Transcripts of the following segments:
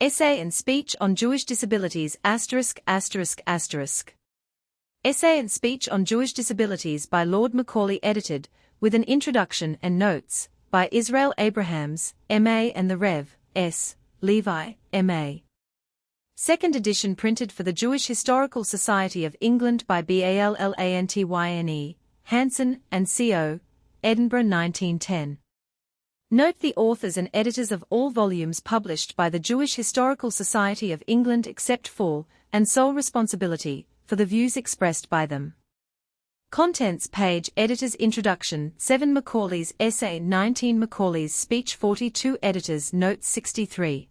Essay and Speech on Jewish Disabilities *****. Essay and Speech on Jewish Disabilities by Lord Macaulay, edited, with an introduction and notes, by Israel Abrahams, M.A. and the Rev. S. Levi, M.A. Second edition printed for the Jewish Historical Society of England by Ballantyne, Hanson and Co., Edinburgh 1910. Note the authors and editors of all volumes published by the Jewish Historical Society of England accept full and sole responsibility for the views expressed by them. Contents page. Editor's Introduction 7 Macaulay's Essay 19 Macaulay's Speech 42 Editor's Notes 63.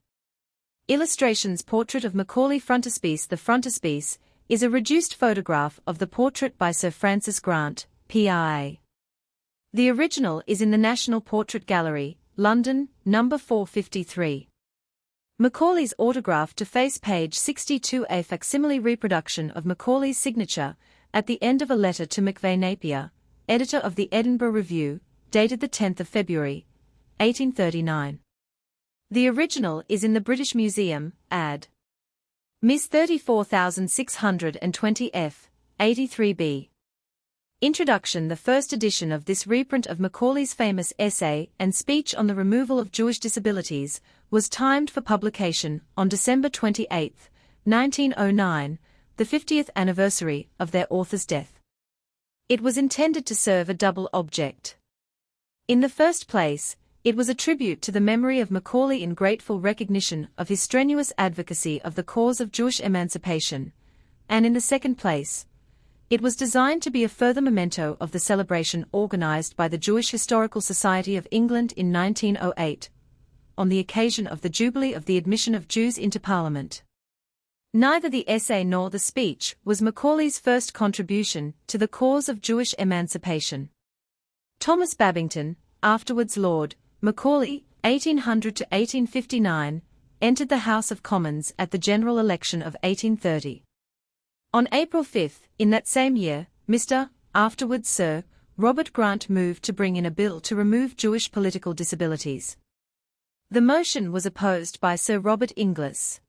Illustrations Portrait of Macaulay Frontispiece. The frontispiece is a reduced photograph of the portrait by Sir Francis Grant, P.I. The original is in the National Portrait Gallery, London, No. 453. Macaulay's autograph to face page 62. A facsimile reproduction of Macaulay's signature at the end of a letter to Macvey Napier, editor of the Edinburgh Review, dated the 10th of February, 1839. The original is in the British Museum, Ad. Miss 34620 F, 83b. Introduction. The first edition of this reprint of Macaulay's famous essay and speech on the removal of Jewish disabilities was timed for publication on December 28, 1909, the 50th anniversary of their author's death. It was intended to serve a double object. In the first place, it was a tribute to the memory of Macaulay in grateful recognition of his strenuous advocacy of the cause of Jewish emancipation, and in the second place, it was designed to be a further memento of the celebration organized by the Jewish Historical Society of England in 1908, on the occasion of the Jubilee of the admission of Jews into Parliament. Neither the essay nor the speech was Macaulay's first contribution to the cause of Jewish emancipation. Thomas Babington, afterwards Lord Macaulay, 1800 to 1859, entered the House of Commons at the general election of 1830. On April 5, in that same year, Mr. afterwards Sir Robert Grant moved to bring in a bill to remove Jewish political disabilities. The motion was opposed by Sir Robert Inglis.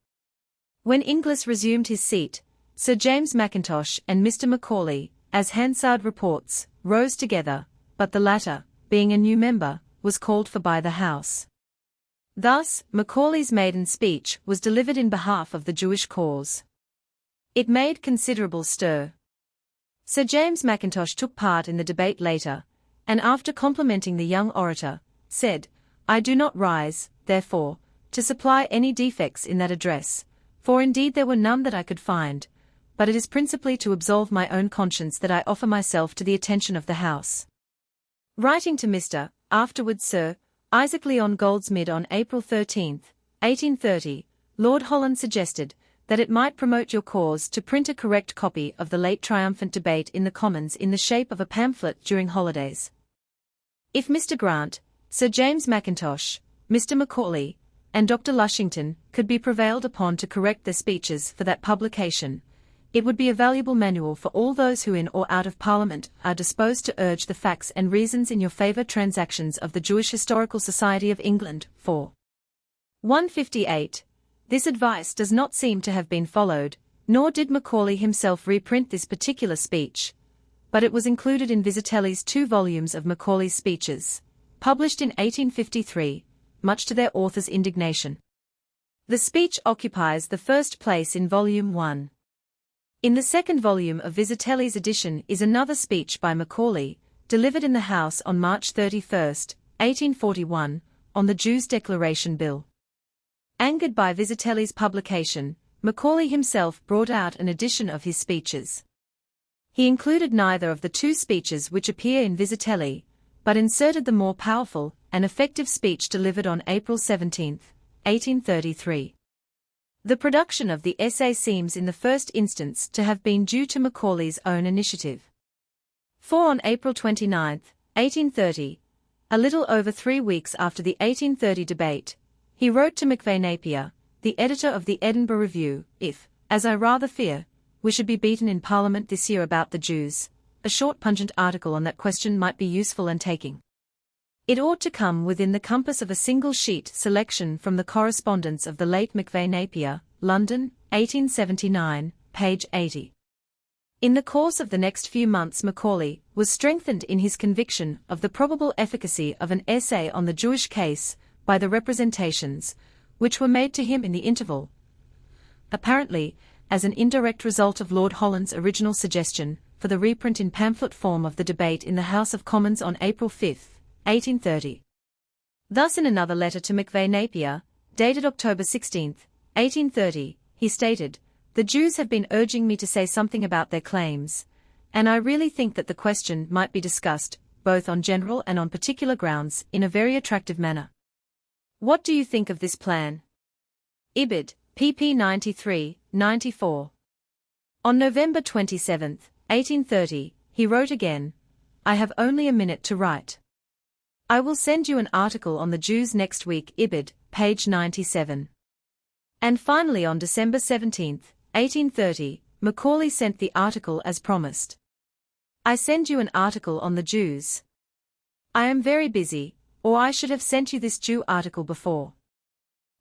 When Inglis resumed his seat, Sir James Mackintosh and Mr. Macaulay, as Hansard reports, rose together, but the latter, being a new member, was called for by the House. Thus, Macaulay's maiden speech was delivered in behalf of the Jewish cause. It made considerable stir. Sir James Mackintosh took part in the debate later, and after complimenting the young orator, said, "I do not rise, therefore, to supply any defects in that address, for indeed there were none that I could find, but it is principally to absolve my own conscience that I offer myself to the attention of the House." Writing to Mr. afterwards Sir Isaac Leon Goldsmid on April 13, 1830, Lord Holland suggested that it might promote your cause to print a correct copy of the late triumphant debate in the Commons in the shape of a pamphlet during holidays. If Mr. Grant, Sir James Mackintosh, Mr. Macaulay, and Dr. Lushington could be prevailed upon to correct their speeches for that publication, it would be a valuable manual for all those who in or out of Parliament are disposed to urge the facts and reasons in your favour. Transactions of the Jewish Historical Society of England, 4. 158. This advice does not seem to have been followed, nor did Macaulay himself reprint this particular speech, but it was included in Vizetelly's 2 volumes of Macaulay's speeches, published in 1853, much to their author's indignation. The speech occupies the first place in Volume 1. In the second volume of Vizetelly's edition is another speech by Macaulay, delivered in the House on March 31, 1841, on the Jews' Declaration Bill. Angered by Vizetelly's publication, Macaulay himself brought out an edition of his speeches. He included neither of the 2 speeches which appear in Vizetelly, but inserted the more powerful and effective speech delivered on April 17, 1833. The production of the essay seems in the first instance to have been due to Macaulay's own initiative. For on April 29, 1830, a little over 3 weeks after the 1830 debate, he wrote to Macvey Napier, the editor of the Edinburgh Review, "If, as I rather fear, we should be beaten in Parliament this year about the Jews, a short pungent article on that question might be useful and taking. It ought to come within the compass of a single-sheet selection from the correspondence of the late Macaulay Napier, London, 1879, page 80. In the course of the next few months Macaulay was strengthened in his conviction of the probable efficacy of an essay on the Jewish case by the representations, which were made to him in the interval, apparently as an indirect result of Lord Holland's original suggestion for the reprint in pamphlet form of the debate in the House of Commons on April 5, 1830. Thus in another letter to Macaulay Napier, dated October 16, 1830, he stated, "The Jews have been urging me to say something about their claims, and I really think that the question might be discussed, both on general and on particular grounds, in a very attractive manner. What do you think of this plan?" Ibid, pp. 93, 94. On November 27, 1830, he wrote again, "I have only a minute to write. I will send you an article on the Jews next week." Ibid, page 97. And finally on December 17, 1830, Macaulay sent the article as promised. "I send you an article on the Jews. I am very busy, or I should have sent you this Jew article before.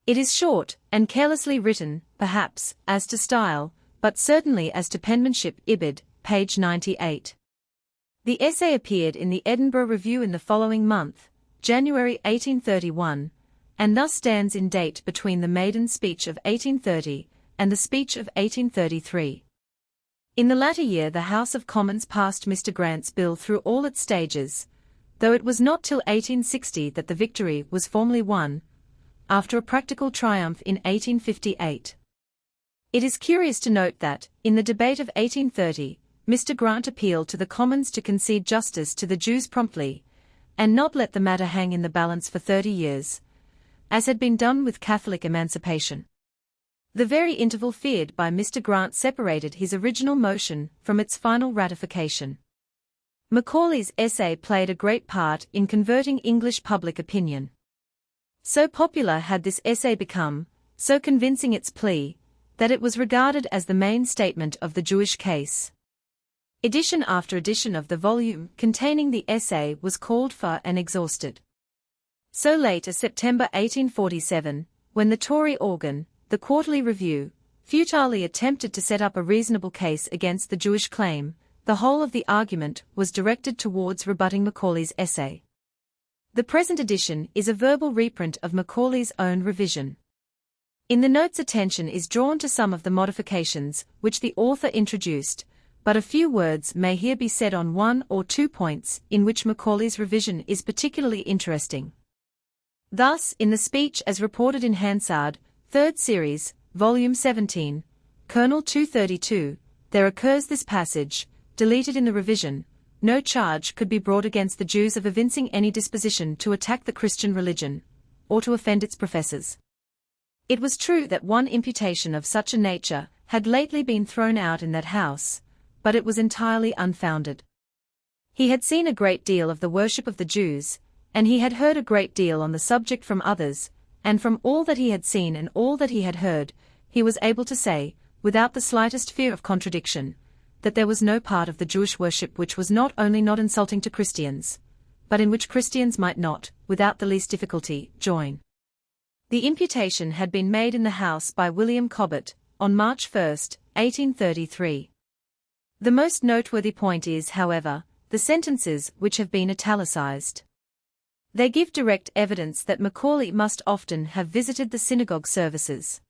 It is short and carelessly written, perhaps, as to style, but certainly as to penmanship." Ibid, page 98. The essay appeared in the Edinburgh Review in the following month, January 1831, and thus stands in date between the maiden speech of 1830 and the speech of 1833. In the latter year the House of Commons passed Mr. Grant's bill through all its stages, though it was not till 1860 that the victory was formally won, after a practical triumph in 1858. It is curious to note that, in the debate of 1830, Mr. Grant appealed to the Commons to concede justice to the Jews promptly, and not let the matter hang in the balance for 30 years, as had been done with Catholic emancipation. The very interval feared by Mr. Grant separated his original motion from its final ratification. Macaulay's essay played a great part in converting English public opinion. So popular had this essay become, so convincing its plea, that it was regarded as the main statement of the Jewish case. Edition after edition of the volume containing the essay was called for and exhausted. So late as September 1847, when the Tory organ, the Quarterly Review, futilely attempted to set up a reasonable case against the Jewish claim, the whole of the argument was directed towards rebutting Macaulay's essay. The present edition is a verbal reprint of Macaulay's own revision. In the notes attention is drawn to some of the modifications which the author introduced, but a few words may here be said on one or two points in which Macaulay's revision is particularly interesting. Thus, in the speech as reported in Hansard, 3rd Series, Volume 17, Kernel 232, there occurs this passage, deleted in the revision: "No charge could be brought against the Jews of evincing any disposition to attack the Christian religion, or to offend its professors." It was true that one imputation of such a nature had lately been thrown out in that house, but it was entirely unfounded. He had seen a great deal of the worship of the Jews, and he had heard a great deal on the subject from others, and from all that he had seen and all that he had heard, he was able to say, without the slightest fear of contradiction, that there was no part of the Jewish worship which was not only not insulting to Christians, but in which Christians might not, without the least difficulty, join. The imputation had been made in the House by William Cobbett, on March 1, 1833. The most noteworthy point is, however, the sentences which have been italicized. They give direct evidence that Macaulay must often have visited the synagogue services.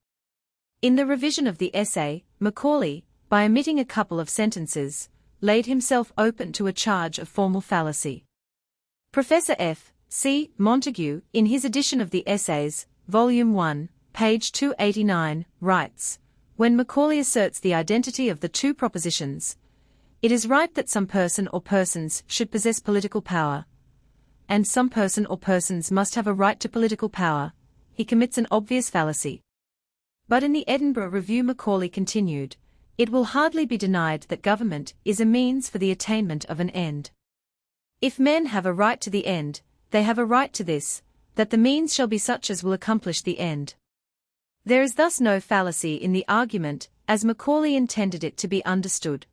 In the revision of the essay, Macaulay, by omitting a couple of sentences, laid himself open to a charge of formal fallacy. Professor F. C. Montague, in his edition of the Essays, Volume 1, page 289, writes, "When Macaulay asserts the identity of the two propositions, it is right that some person or persons should possess political power, and some person or persons must have a right to political power. He commits an obvious fallacy." But in the Edinburgh Review Macaulay continued, "It will hardly be denied that government is a means for the attainment of an end. If men have a right to the end, they have a right to this, that the means shall be such as will accomplish the end." There is thus no fallacy in the argument, as Macaulay intended it to be understood.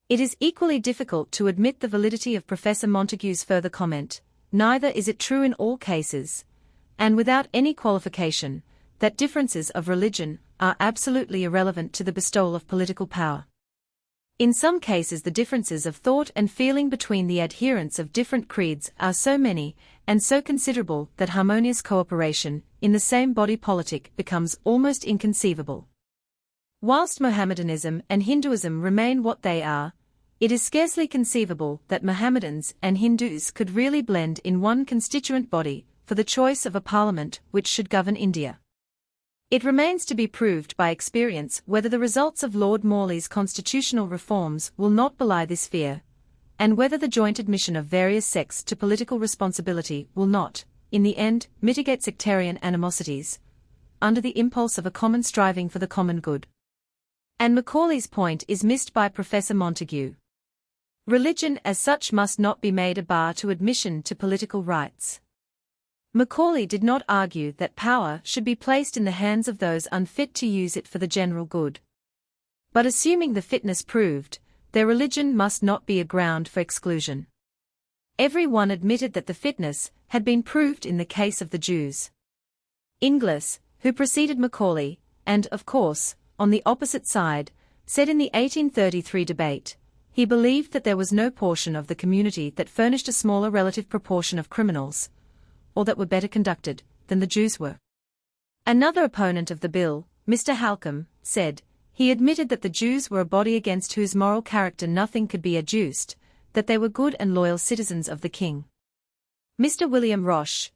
It is equally difficult to admit the validity of Professor Montague's further comment, neither is it true in all cases, and without any qualification, that differences of religion are absolutely irrelevant to the bestowal of political power. In some cases the differences of thought and feeling between the adherents of different creeds are so many and so considerable that harmonious cooperation in the same body politic becomes almost inconceivable. Whilst Mohammedanism and Hinduism remain what they are, it is scarcely conceivable that Mohammedans and Hindus could really blend in one constituent body for the choice of a parliament which should govern India. It remains to be proved by experience whether the results of Lord Morley's constitutional reforms will not belie this fear, and whether the joint admission of various sects to political responsibility will not, in the end, mitigate sectarian animosities, under the impulse of a common striving for the common good. And Macaulay's point is missed by Professor Montague. Religion as such must not be made a bar to admission to political rights. Macaulay did not argue that power should be placed in the hands of those unfit to use it for the general good. But assuming the fitness proved, their religion must not be a ground for exclusion. Every one admitted that the fitness had been proved in the case of the Jews. Inglis, who preceded Macaulay, and, of course, on the opposite side, said in the 1833 debate, he believed that there was no portion of the community that furnished a smaller relative proportion of criminals, or that were better conducted, than the Jews were. Another opponent of the bill, Mr. Halcombe, said, he admitted that the Jews were a body against whose moral character nothing could be adduced, that they were good and loyal citizens of the king. Mr. William Roche,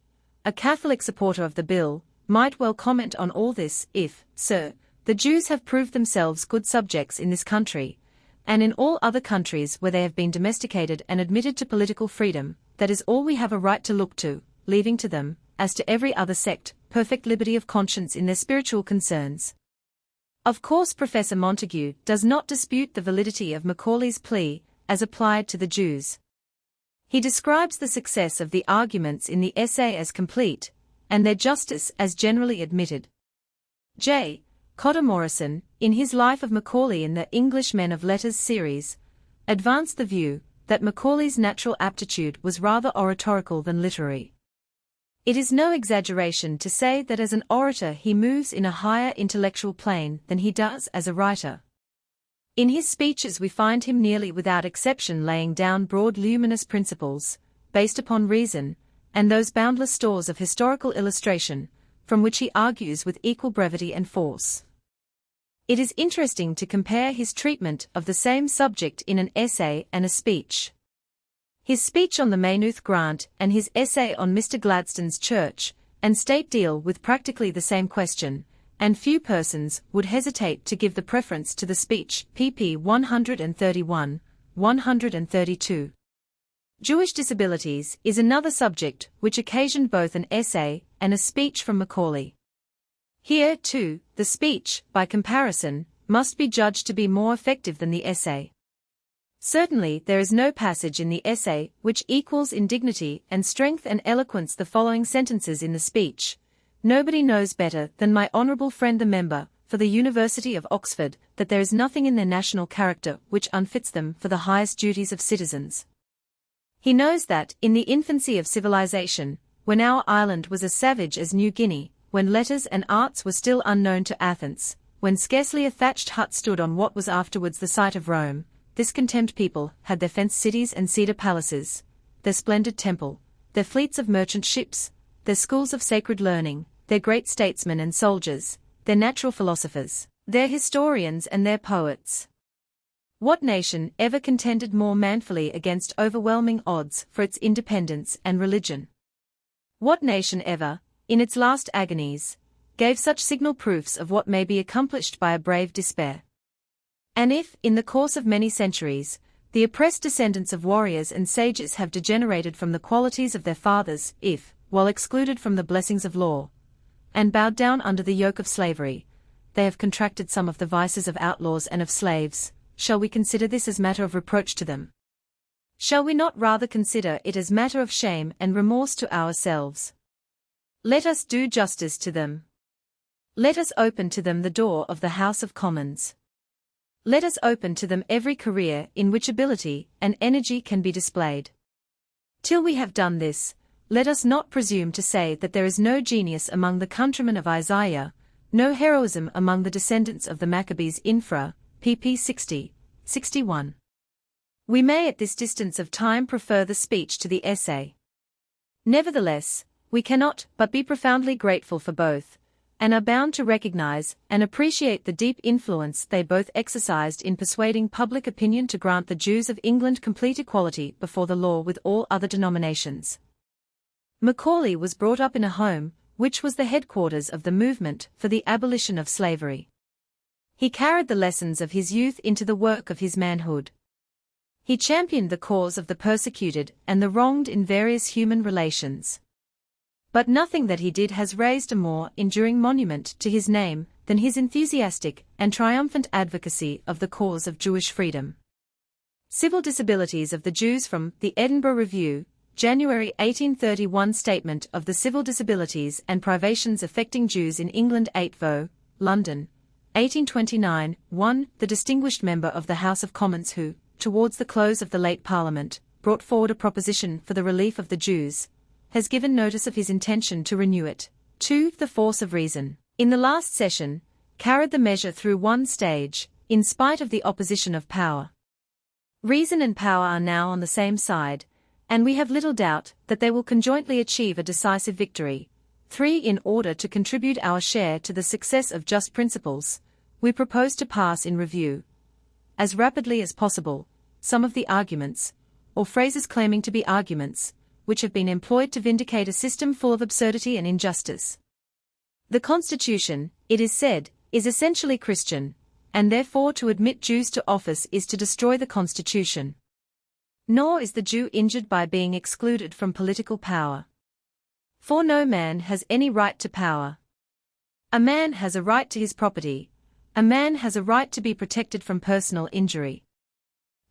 a Catholic supporter of the bill, might well comment on all this if, sir, the Jews have proved themselves good subjects in this country, and in all other countries where they have been domesticated and admitted to political freedom, that is all we have a right to look to, leaving to them, as to every other sect, perfect liberty of conscience in their spiritual concerns. Of course Professor Montague does not dispute the validity of Macaulay's plea, as applied to the Jews. He describes the success of the arguments in the essay as complete, and their justice as generally admitted. J. Cotter Morrison, in his Life of Macaulay in the English Men of Letters series, advanced the view that Macaulay's natural aptitude was rather oratorical than literary. It is no exaggeration to say that as an orator he moves in a higher intellectual plane than he does as a writer. In his speeches we find him nearly without exception laying down broad luminous principles, based upon reason, and those boundless stores of historical illustration, from which he argues with equal brevity and force. It is interesting to compare his treatment of the same subject in an essay and a speech. His speech on the Maynooth Grant and his essay on Mr. Gladstone's Church and State deal with practically the same question, and few persons would hesitate to give the preference to the speech, pp. 131, 132. Jewish disabilities is another subject which occasioned both an essay and a speech from Macaulay. Here, too, the speech, by comparison, must be judged to be more effective than the essay. Certainly there is no passage in the essay which equals in dignity and strength and eloquence the following sentences in the speech. Nobody knows better than my honourable friend the member for the University of Oxford that there is nothing in their national character which unfits them for the highest duties of citizens. He knows that, in the infancy of civilization, when our island was as savage as New Guinea, when letters and arts were still unknown to Athens, when scarcely a thatched hut stood on what was afterwards the site of Rome, this contemned people had their fenced cities and cedar palaces, their splendid temple, their fleets of merchant ships, their schools of sacred learning, their great statesmen and soldiers, their natural philosophers, their historians and their poets. What nation ever contended more manfully against overwhelming odds for its independence and religion? What nation ever, in its last agonies, gave such signal proofs of what may be accomplished by a brave despair? And if, in the course of many centuries, the oppressed descendants of warriors and sages have degenerated from the qualities of their fathers, if, while excluded from the blessings of law, and bowed down under the yoke of slavery, they have contracted some of the vices of outlaws and of slaves, shall we consider this as matter of reproach to them? Shall we not rather consider it as matter of shame and remorse to ourselves? Let us do justice to them. Let us open to them the door of the House of Commons. Let us open to them every career in which ability and energy can be displayed. Till we have done this, let us not presume to say that there is no genius among the countrymen of Isaiah, no heroism among the descendants of the Maccabees infra, pp 60, 61. We may at this distance of time prefer the speech to the essay. Nevertheless, we cannot but be profoundly grateful for both, and are bound to recognize and appreciate the deep influence they both exercised in persuading public opinion to grant the Jews of England complete equality before the law with all other denominations. Macaulay was brought up in a home which was the headquarters of the movement for the abolition of slavery. He carried the lessons of his youth into the work of his manhood. He championed the cause of the persecuted and the wronged in various human relations. But nothing that he did has raised a more enduring monument to his name than his enthusiastic and triumphant advocacy of the cause of Jewish freedom. Civil Disabilities of the Jews from the Edinburgh Review, January 1831. Statement of the Civil Disabilities and Privations Affecting Jews in England. 8 Vo, London, 1829. 1. The distinguished member of the House of Commons who, towards the close of the late Parliament, brought forward a proposition for the relief of the Jews, has given notice of his intention to renew it. 2. The force of reason, in the last session, carried the measure through one stage, in spite of the opposition of power. Reason and power are now on the same side, and we have little doubt that they will conjointly achieve a decisive victory. 3. In order to contribute our share to the success of just principles, we propose to pass in review, as rapidly as possible, some of the arguments, or phrases claiming to be arguments, which have been employed to vindicate a system full of absurdity and injustice. The Constitution, it is said, is essentially Christian, and therefore to admit Jews to office is to destroy the Constitution. Nor is the Jew injured by being excluded from political power. For no man has any right to power. A man has a right to his property. A man has a right to be protected from personal injury.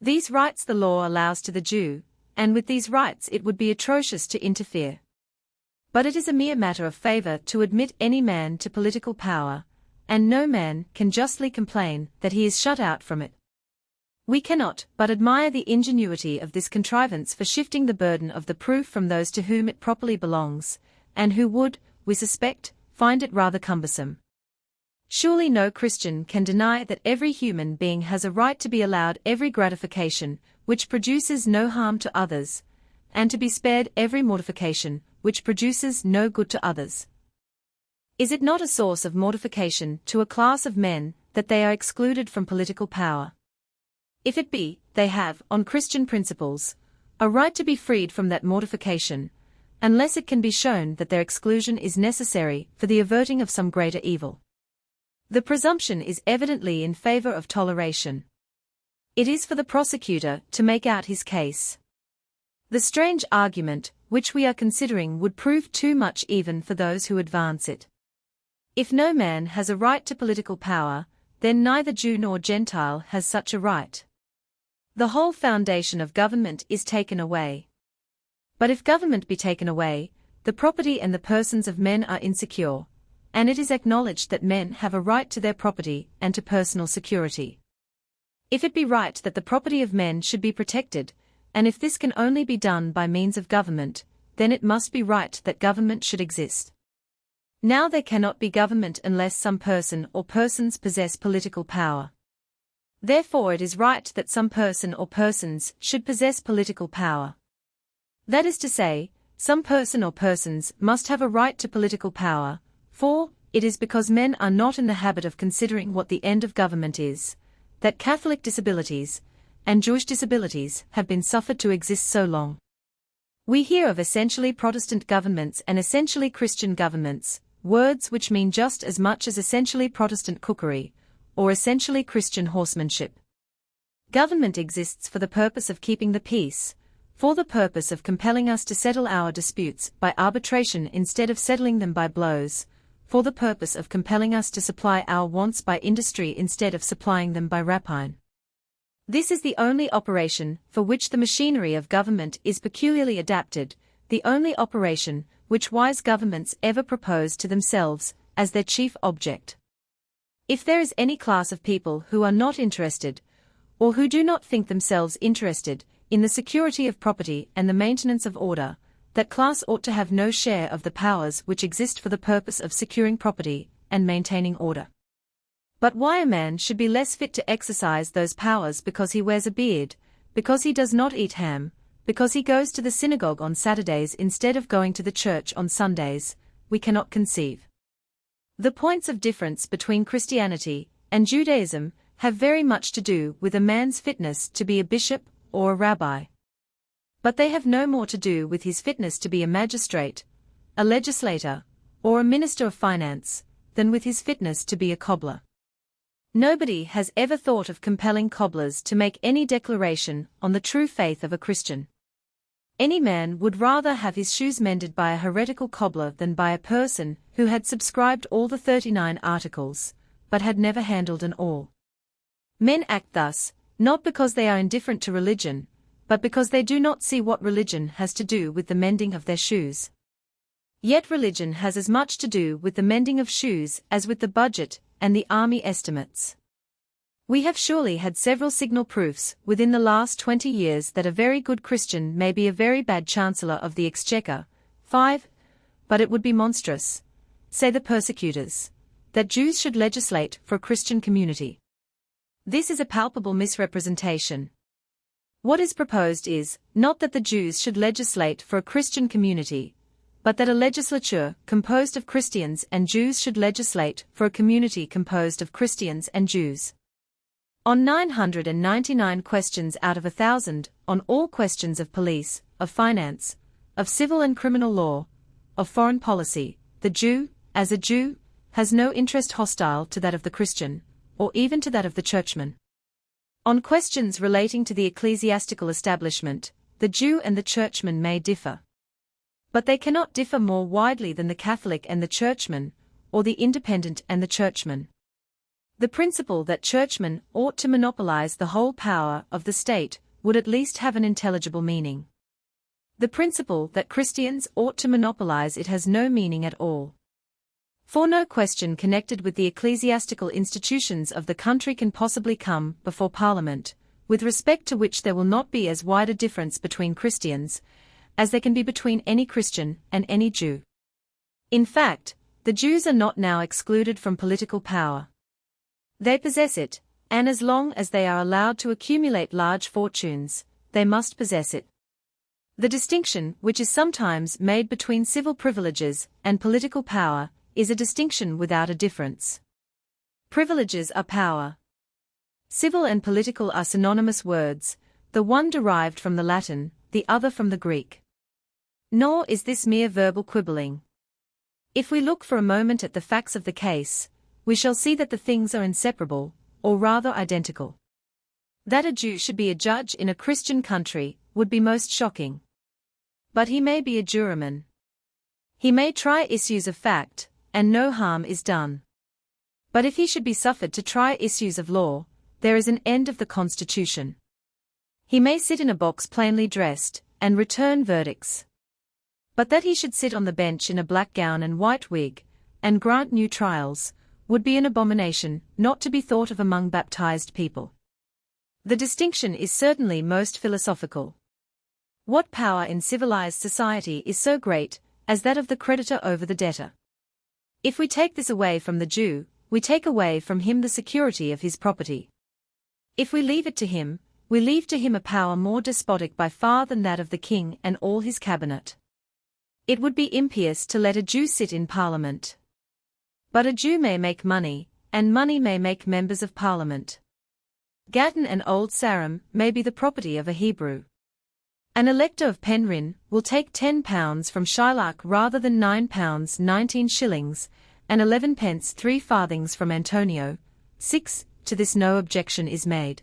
These rights the law allows to the Jew, and with these rights it would be atrocious to interfere. But it is a mere matter of favor to admit any man to political power, and no man can justly complain that he is shut out from it. We cannot but admire the ingenuity of this contrivance for shifting the burden of the proof from those to whom it properly belongs, and who would, we suspect, find it rather cumbersome. Surely no Christian can deny that every human being has a right to be allowed every gratification which produces no harm to others, and to be spared every mortification which produces no good to others. Is it not a source of mortification to a class of men that they are excluded from political power? If it be, they have, on Christian principles, a right to be freed from that mortification, unless it can be shown that their exclusion is necessary for the averting of some greater evil. The presumption is evidently in favor of toleration. It is for the prosecutor to make out his case. The strange argument which we are considering would prove too much even for those who advance it. If no man has a right to political power, then neither Jew nor Gentile has such a right. The whole foundation of government is taken away. But if government be taken away, the property and the persons of men are insecure, and it is acknowledged that men have a right to their property and to personal security. If it be right that the property of men should be protected, and if this can only be done by means of government, then it must be right that government should exist. Now there cannot be government unless some person or persons possess political power. Therefore it is right that some person or persons should possess political power. That is to say, some person or persons must have a right to political power, for it is because men are not in the habit of considering what the end of government is, that Catholic disabilities and Jewish disabilities have been suffered to exist so long. We hear of essentially Protestant governments and essentially Christian governments, words which mean just as much as essentially Protestant cookery, or essentially Christian horsemanship. Government exists for the purpose of keeping the peace, for the purpose of compelling us to settle our disputes by arbitration instead of settling them by blows, for the purpose of compelling us to supply our wants by industry instead of supplying them by rapine. This is the only operation for which the machinery of government is peculiarly adapted, the only operation which wise governments ever propose to themselves as their chief object. If there is any class of people who are not interested, or who do not think themselves interested, in the security of property and the maintenance of order, that class ought to have no share of the powers which exist for the purpose of securing property and maintaining order. But why a man should be less fit to exercise those powers because he wears a beard, because he does not eat ham, because he goes to the synagogue on Saturdays instead of going to the church on Sundays, we cannot conceive. The points of difference between Christianity and Judaism have very much to do with a man's fitness to be a bishop or a rabbi. But they have no more to do with his fitness to be a magistrate, a legislator, or a minister of finance, than with his fitness to be a cobbler. Nobody has ever thought of compelling cobblers to make any declaration on the true faith of a Christian. Any man would rather have his shoes mended by a heretical cobbler than by a person who had subscribed all the 39 articles, but had never handled an awl. Men act thus, not because they are indifferent to religion, but because they do not see what religion has to do with the mending of their shoes. Yet religion has as much to do with the mending of shoes as with the budget and the army estimates. We have surely had several signal proofs within the last 20 years that a very good Christian may be a very bad Chancellor of the Exchequer. 5. But it would be monstrous, say the persecutors, that Jews should legislate for a Christian community. This is a palpable misrepresentation. What is proposed is, not that the Jews should legislate for a Christian community, but that a legislature composed of Christians and Jews should legislate for a community composed of Christians and Jews. On 999 questions out of 1,000, on all questions of police, of finance, of civil and criminal law, of foreign policy, the Jew, as a Jew, has no interest hostile to that of the Christian, or even to that of the churchman. On questions relating to the ecclesiastical establishment, the Jew and the churchman may differ. But they cannot differ more widely than the Catholic and the churchman, or the independent and the churchman. The principle that churchmen ought to monopolize the whole power of the state would at least have an intelligible meaning. The principle that Christians ought to monopolize it has no meaning at all. For no question connected with the ecclesiastical institutions of the country can possibly come before Parliament, with respect to which there will not be as wide a difference between Christians as there can be between any Christian and any Jew. In fact, the Jews are not now excluded from political power. They possess it, and as long as they are allowed to accumulate large fortunes, they must possess it. The distinction which is sometimes made between civil privileges and political power is a distinction without a difference. Privileges are power. Civil and political are synonymous words, the one derived from the Latin, the other from the Greek. Nor is this mere verbal quibbling. If we look for a moment at the facts of the case, we shall see that the things are inseparable, or rather identical. That a Jew should be a judge in a Christian country would be most shocking. But he may be a juryman. He may try issues of fact, and no harm is done. But if he should be suffered to try issues of law, there is an end of the Constitution. He may sit in a box plainly dressed, and return verdicts. But that he should sit on the bench in a black gown and white wig, and grant new trials, would be an abomination not to be thought of among baptized people. The distinction is certainly most philosophical. What power in civilized society is so great as that of the creditor over the debtor? If we take this away from the Jew, we take away from him the security of his property. If we leave it to him, we leave to him a power more despotic by far than that of the king and all his cabinet. It would be impious to let a Jew sit in Parliament. But a Jew may make money, and money may make members of Parliament. Gatton and Old Sarum may be the property of a Hebrew. An elector of Penryn will take £10 from Shylock rather than £9 19 shillings, and 11 pence 3 farthings from Antonio. 6. To this no objection is made.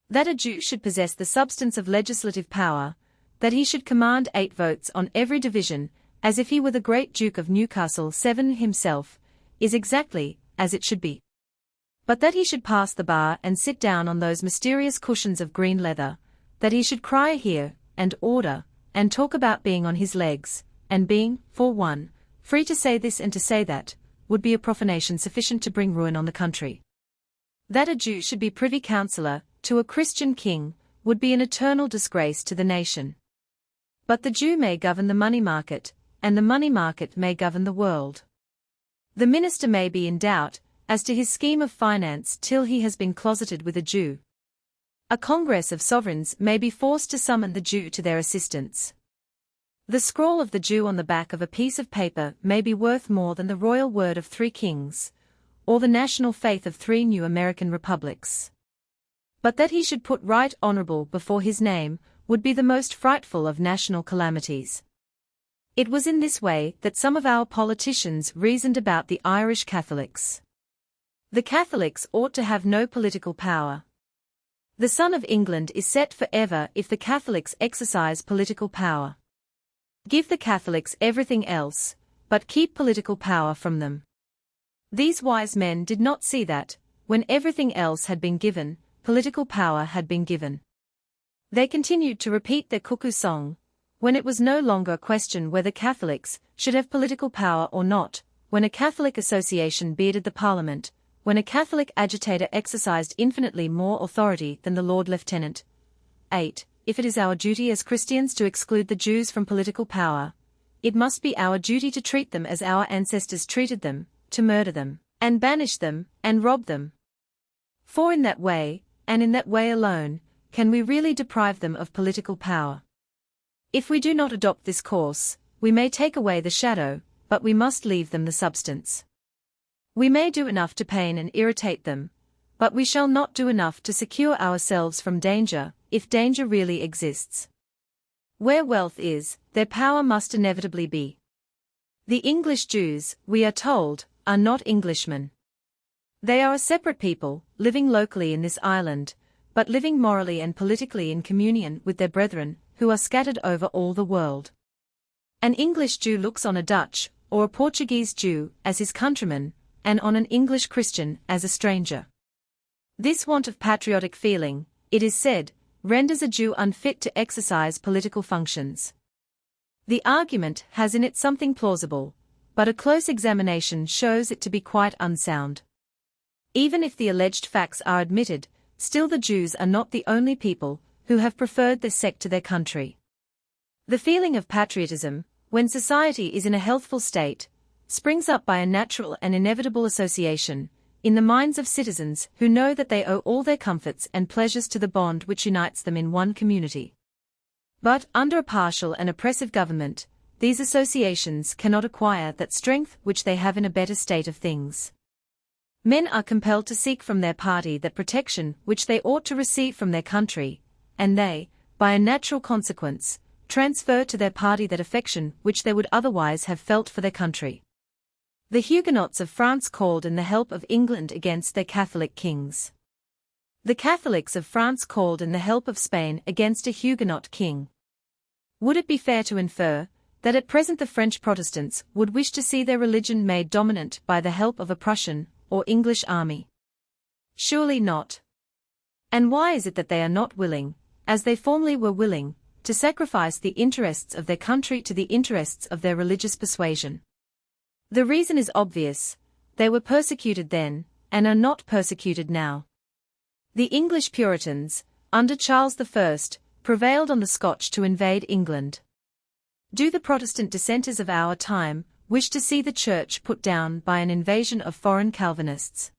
That a Jew should possess the substance of legislative power, that he should command 8 votes on every division, as if he were the great Duke of Newcastle 7 himself, is exactly as it should be. But that he should pass the bar and sit down on those mysterious cushions of green leather, that he should cry here, and order, and talk about being on his legs, and being, for one, free to say this and to say that, would be a profanation sufficient to bring ruin on the country. That a Jew should be privy councillor to a Christian king would be an eternal disgrace to the nation. But the Jew may govern the money market, and the money market may govern the world. The minister may be in doubt as to his scheme of finance till he has been closeted with a Jew. A congress of sovereigns may be forced to summon the Jew to their assistance. The scrawl of the Jew on the back of a piece of paper may be worth more than the royal word of 3 kings, or the national faith of 3 new American republics. But that he should put Right Honourable before his name would be the most frightful of national calamities. It was in this way that some of our politicians reasoned about the Irish Catholics. The Catholics ought to have no political power. The sun of England is set forever if the Catholics exercise political power. Give the Catholics everything else, but keep political power from them. These wise men did not see that, when everything else had been given, political power had been given. They continued to repeat their cuckoo song, when it was no longer a question whether Catholics should have political power or not, when a Catholic association bearded the Parliament, when a Catholic agitator exercised infinitely more authority than the Lord Lieutenant. 8. If it is our duty as Christians to exclude the Jews from political power, it must be our duty to treat them as our ancestors treated them, to murder them, and banish them, and rob them. For in that way, and in that way alone, can we really deprive them of political power. If we do not adopt this course, we may take away the shadow, but we must leave them the substance. We may do enough to pain and irritate them, but we shall not do enough to secure ourselves from danger, if danger really exists. Where wealth is, there power must inevitably be. The English Jews, we are told, are not Englishmen. They are a separate people, living locally in this island, but living morally and politically in communion with their brethren, who are scattered over all the world. An English Jew looks on a Dutch, or a Portuguese Jew, as his countryman, and on an English Christian as a stranger. This want of patriotic feeling, it is said, renders a Jew unfit to exercise political functions. The argument has in it something plausible, but a close examination shows it to be quite unsound. Even if the alleged facts are admitted, still the Jews are not the only people who have preferred their sect to their country. The feeling of patriotism, when society is in a healthful state, springs up by a natural and inevitable association, in the minds of citizens who know that they owe all their comforts and pleasures to the bond which unites them in one community. But, under a partial and oppressive government, these associations cannot acquire that strength which they have in a better state of things. Men are compelled to seek from their party that protection which they ought to receive from their country, and they, by a natural consequence, transfer to their party that affection which they would otherwise have felt for their country. The Huguenots of France called in the help of England against their Catholic kings. The Catholics of France called in the help of Spain against a Huguenot king. Would it be fair to infer that at present the French Protestants would wish to see their religion made dominant by the help of a Prussian or English army? Surely not. And why is it that they are not willing, as they formerly were willing, to sacrifice the interests of their country to the interests of their religious persuasion? The reason is obvious: they were persecuted then, and are not persecuted now. The English Puritans, under Charles I, prevailed on the Scotch to invade England. Do the Protestant dissenters of our time wish to see the Church put down by an invasion of foreign Calvinists?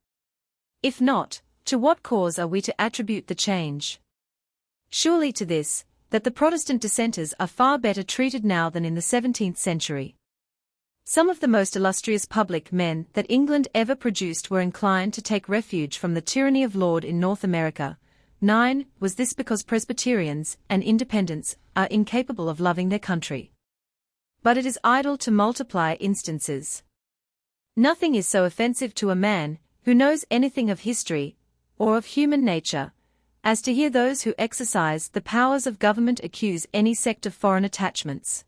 If not, to what cause are we to attribute the change? Surely to this, that the Protestant dissenters are far better treated now than in the 17th century. Some of the most illustrious public men that England ever produced were inclined to take refuge from the tyranny of Laud in North America. 9. Was this because Presbyterians and Independents are incapable of loving their country? But it is idle to multiply instances. Nothing is so offensive to a man who knows anything of history, or of human nature, as to hear those who exercise the powers of government accuse any sect of foreign attachments.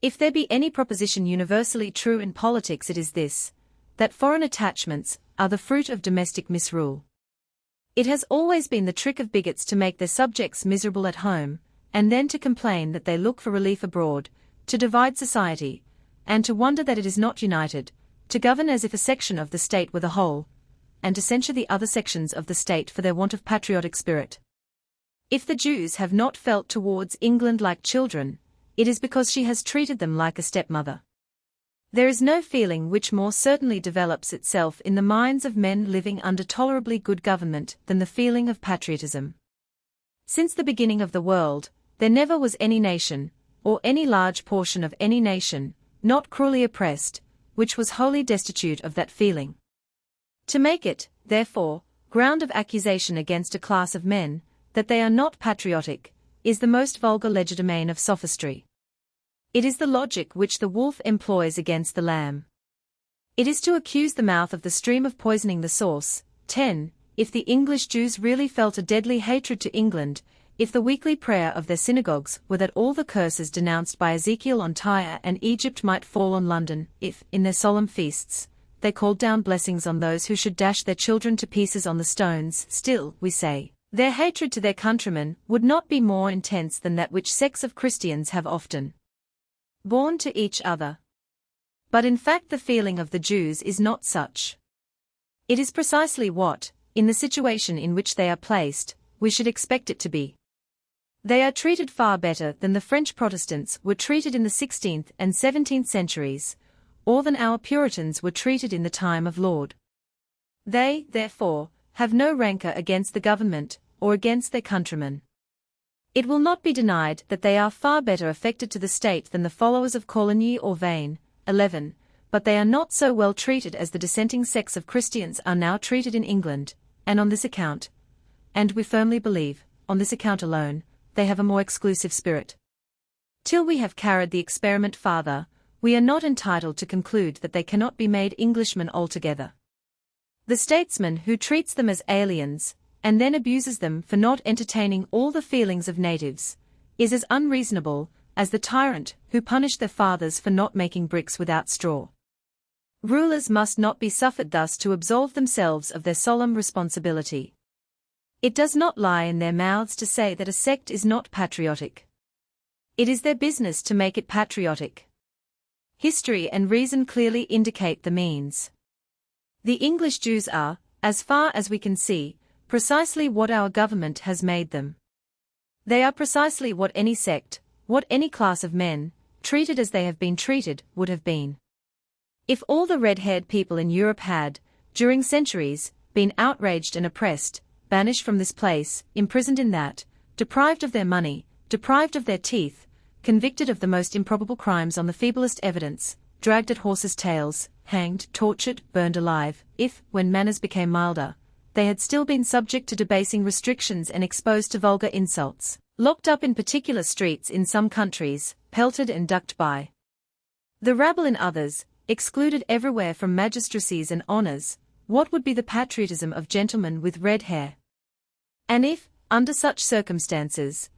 If there be any proposition universally true in politics, it is this, that foreign attachments are the fruit of domestic misrule. It has always been the trick of bigots to make their subjects miserable at home, and then to complain that they look for relief abroad, to divide society, and to wonder that it is not united, to govern as if a section of the state were the whole, and to censure the other sections of the state for their want of patriotic spirit. If the Jews have not felt towards England like children, it is because she has treated them like a stepmother. There is no feeling which more certainly develops itself in the minds of men living under tolerably good government than the feeling of patriotism. Since the beginning of the world, there never was any nation, or any large portion of any nation, not cruelly oppressed, which was wholly destitute of that feeling. To make it, therefore, ground of accusation against a class of men, that they are not patriotic, is the most vulgar legerdemain of sophistry. It is the logic which the wolf employs against the lamb. It is to accuse the mouth of the stream of poisoning the source. 10. If the English Jews really felt a deadly hatred to England, if the weekly prayer of their synagogues were that all the curses denounced by Ezekiel on Tyre and Egypt might fall on London, if, in their solemn feasts, they called down blessings on those who should dash their children to pieces on the stones, still, we say, their hatred to their countrymen would not be more intense than that which sects of Christians have often borne to each other. But in fact the feeling of the Jews is not such. It is precisely what, in the situation in which they are placed, we should expect it to be. They are treated far better than the French Protestants were treated in the 16th and 17th centuries, or than our Puritans were treated in the time of Laud. They, therefore, have no rancour against the government, or against their countrymen. It will not be denied that they are far better affected to the state than the followers of Coligny or Vane. 11. But they are not so well treated as the dissenting sects of Christians are now treated in England, and on this account, and we firmly believe, on this account alone, they have a more exclusive spirit. Till we have carried the experiment farther, we are not entitled to conclude that they cannot be made Englishmen altogether. The statesman who treats them as aliens, and then abuses them for not entertaining all the feelings of natives, is as unreasonable as the tyrant who punished their fathers for not making bricks without straw. Rulers must not be suffered thus to absolve themselves of their solemn responsibility. It does not lie in their mouths to say that a sect is not patriotic. It is their business to make it patriotic. History and reason clearly indicate the means. The English Jews are, as far as we can see, precisely what our government has made them. They are precisely what any sect, what any class of men, treated as they have been treated, would have been. If all the red-haired people in Europe had, during centuries, been outraged and oppressed, banished from this place, imprisoned in that, deprived of their money, deprived of their teeth, convicted of the most improbable crimes on the feeblest evidence, dragged at horses' tails, hanged, tortured, burned alive, if, when manners became milder, they had still been subject to debasing restrictions and exposed to vulgar insults, locked up in particular streets in some countries, pelted and ducked by the rabble in others, excluded everywhere from magistracies and honours, what would be the patriotism of gentlemen with red hair? And if, under such circumstances,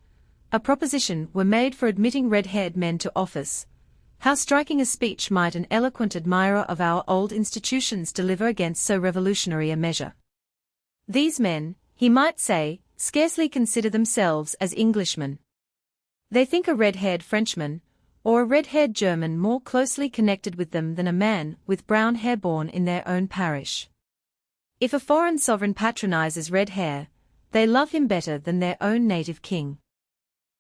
a proposition were made for admitting red-haired men to office, how striking a speech might an eloquent admirer of our old institutions deliver against so revolutionary a measure. These men, he might say, scarcely consider themselves as Englishmen. They think a red-haired Frenchman, or a red-haired German more closely connected with them than a man with brown hair born in their own parish. If a foreign sovereign patronizes red hair, they love him better than their own native king.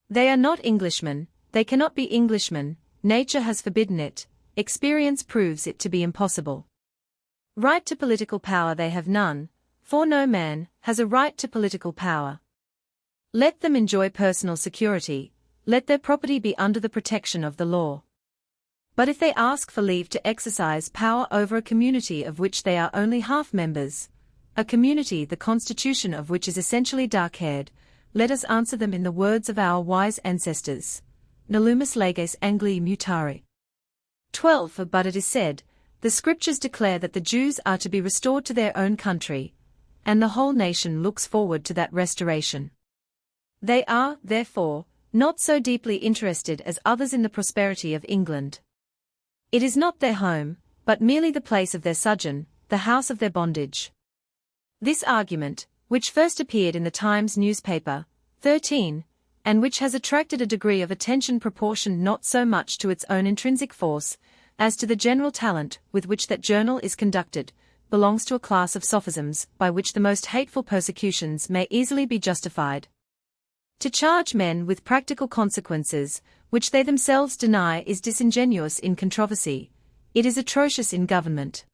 They are not Englishmen, they cannot be Englishmen, nature has forbidden it, experience proves it to be impossible. Right to political power they have none, for no man has a right to political power. Let them enjoy personal security, let their property be under the protection of the law. But if they ask for leave to exercise power over a community of which they are only half members, a community the constitution of which is essentially dark-haired, let us answer them in the words of our wise ancestors, Nolumus leges Anglii mutare. 12. But it is said, the scriptures declare that the Jews are to be restored to their own country, and the whole nation looks forward to that restoration. They are, therefore, not so deeply interested as others in the prosperity of England. It is not their home, but merely the place of their sojourn, the house of their bondage. This argument, which first appeared in the Times newspaper, 13, and which has attracted a degree of attention proportioned not so much to its own intrinsic force, as to the general talent with which that journal is conducted, belongs to a class of sophisms by which the most hateful persecutions may easily be justified. To charge men with practical consequences, which they themselves deny, is disingenuous in controversy. It is atrocious in government.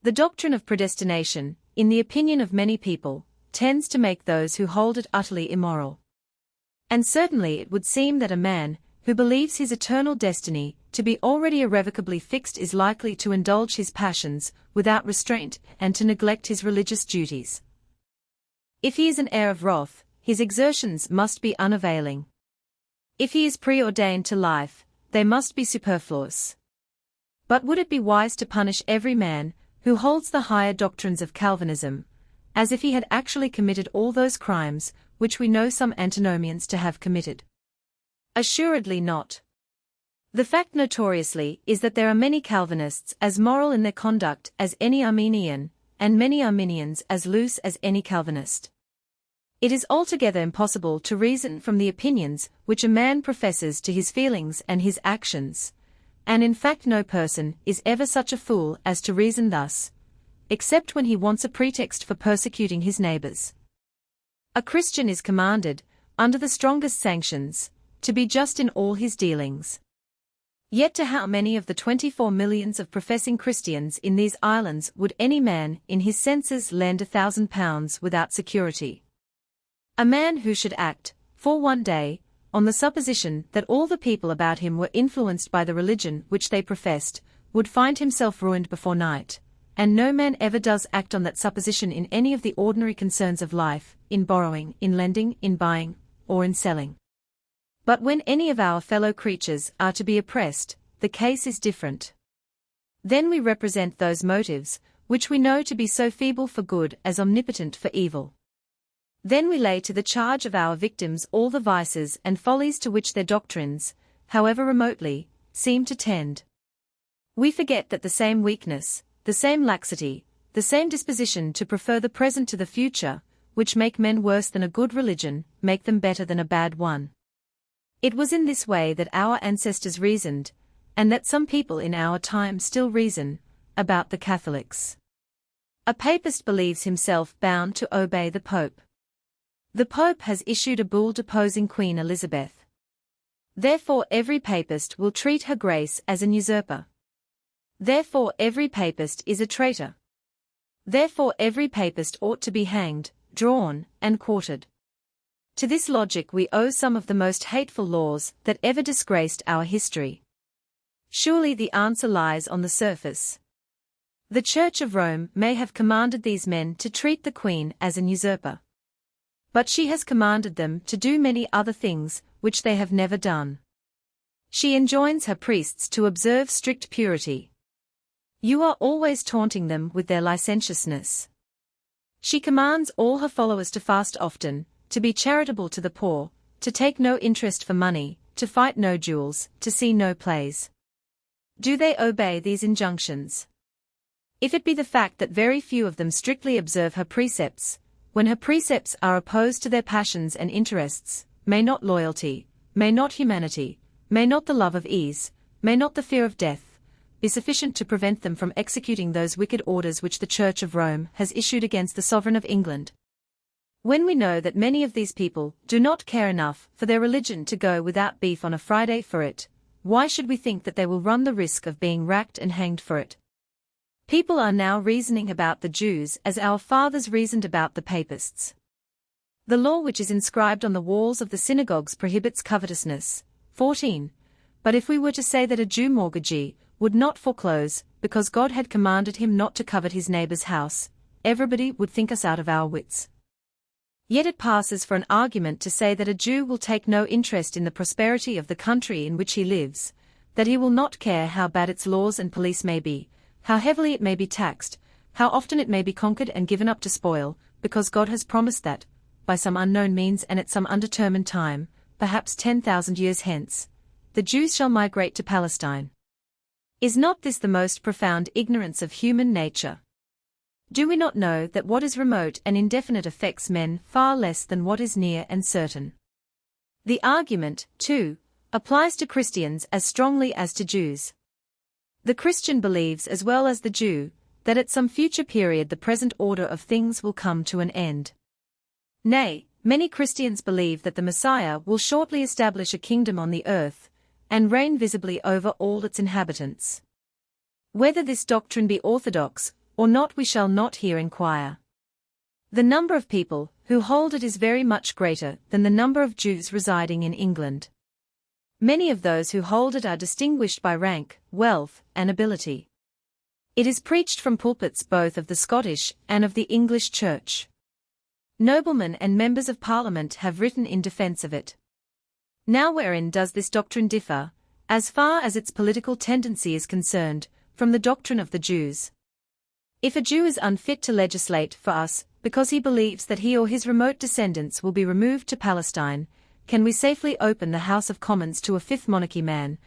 The doctrine of predestination, in the opinion of many people, tends to make those who hold it utterly immoral. And certainly it would seem that a man who believes his eternal destiny to be already irrevocably fixed is likely to indulge his passions without restraint and to neglect his religious duties. If he is an heir of wrath, his exertions must be unavailing. If he is preordained to life, they must be superfluous. But would it be wise to punish every man who holds the higher doctrines of Calvinism, as if he had actually committed all those crimes which we know some antinomians to have committed? Assuredly not. The fact notoriously is that there are many Calvinists as moral in their conduct as any Arminian, and many Arminians as loose as any Calvinist. It is altogether impossible to reason from the opinions which a man professes to his feelings and his actions, and in fact no person is ever such a fool as to reason thus, except when he wants a pretext for persecuting his neighbors. A Christian is commanded, under the strongest sanctions, to be just in all his dealings. Yet to how many of the 24 millions of professing Christians in these islands would any man in his senses lend £1,000 without security? A man who should act, for one day, on the supposition that all the people about him were influenced by the religion which they professed, would find himself ruined before night, and no man ever does act on that supposition in any of the ordinary concerns of life, in borrowing, in lending, in buying, or in selling. But when any of our fellow creatures are to be oppressed, the case is different. Then we represent those motives, which we know to be so feeble for good as omnipotent for evil. Then we lay to the charge of our victims all the vices and follies to which their doctrines, however remotely, seem to tend. We forget that the same weakness, the same laxity, the same disposition to prefer the present to the future, which make men worse than a good religion, make them better than a bad one. It was in this way that our ancestors reasoned, and that some people in our time still reason, about the Catholics. A papist believes himself bound to obey the Pope. The Pope has issued a bull deposing Queen Elizabeth. Therefore every papist will treat her grace as an usurper. Therefore every papist is a traitor. Therefore every papist ought to be hanged, drawn, and quartered. To this logic we owe some of the most hateful laws that ever disgraced our history. Surely the answer lies on the surface. The Church of Rome may have commanded these men to treat the Queen as an usurper. But she has commanded them to do many other things which they have never done. She enjoins her priests to observe strict purity. You are always taunting them with their licentiousness. She commands all her followers to fast often, to be charitable to the poor, to take no interest for money, to fight no duels, to see no plays. Do they obey these injunctions? If it be the fact that very few of them strictly observe her precepts, when her precepts are opposed to their passions and interests, may not loyalty, may not humanity, may not the love of ease, may not the fear of death, be sufficient to prevent them from executing those wicked orders which the Church of Rome has issued against the Sovereign of England? When we know that many of these people do not care enough for their religion to go without beef on a Friday for it, why should we think that they will run the risk of being racked and hanged for it? People are now reasoning about the Jews as our fathers reasoned about the Papists. The law which is inscribed on the walls of the synagogues prohibits covetousness. 14. But if we were to say that a Jew mortgagee would not foreclose, because God had commanded him not to covet his neighbor's house, everybody would think us out of our wits. Yet it passes for an argument to say that a Jew will take no interest in the prosperity of the country in which he lives, that he will not care how bad its laws and police may be, how heavily it may be taxed, how often it may be conquered and given up to spoil, because God has promised that, by some unknown means and at some undetermined time, perhaps 10,000 years hence, the Jews shall migrate to Palestine. Is not this the most profound ignorance of human nature? Do we not know that what is remote and indefinite affects men far less than what is near and certain? The argument, too, applies to Christians as strongly as to Jews. The Christian believes as well as the Jew, that at some future period the present order of things will come to an end. Nay, Many Christians believe that the Messiah will shortly establish a kingdom on the earth, and reign visibly over all its inhabitants. Whether this doctrine be orthodox, or not we shall not here inquire. The number of people who hold it is very much greater than the number of Jews residing in England. Many of those who hold it are distinguished by rank, wealth, and ability. It is preached from pulpits both of the Scottish and of the English Church. Noblemen and members of Parliament have written in defence of it. Now wherein does this doctrine differ, as far as its political tendency is concerned, from the doctrine of the Jews? If a Jew is unfit to legislate for us, because he believes that he or his remote descendants will be removed to Palestine, can we safely open the House of Commons to a fifth monarchy man,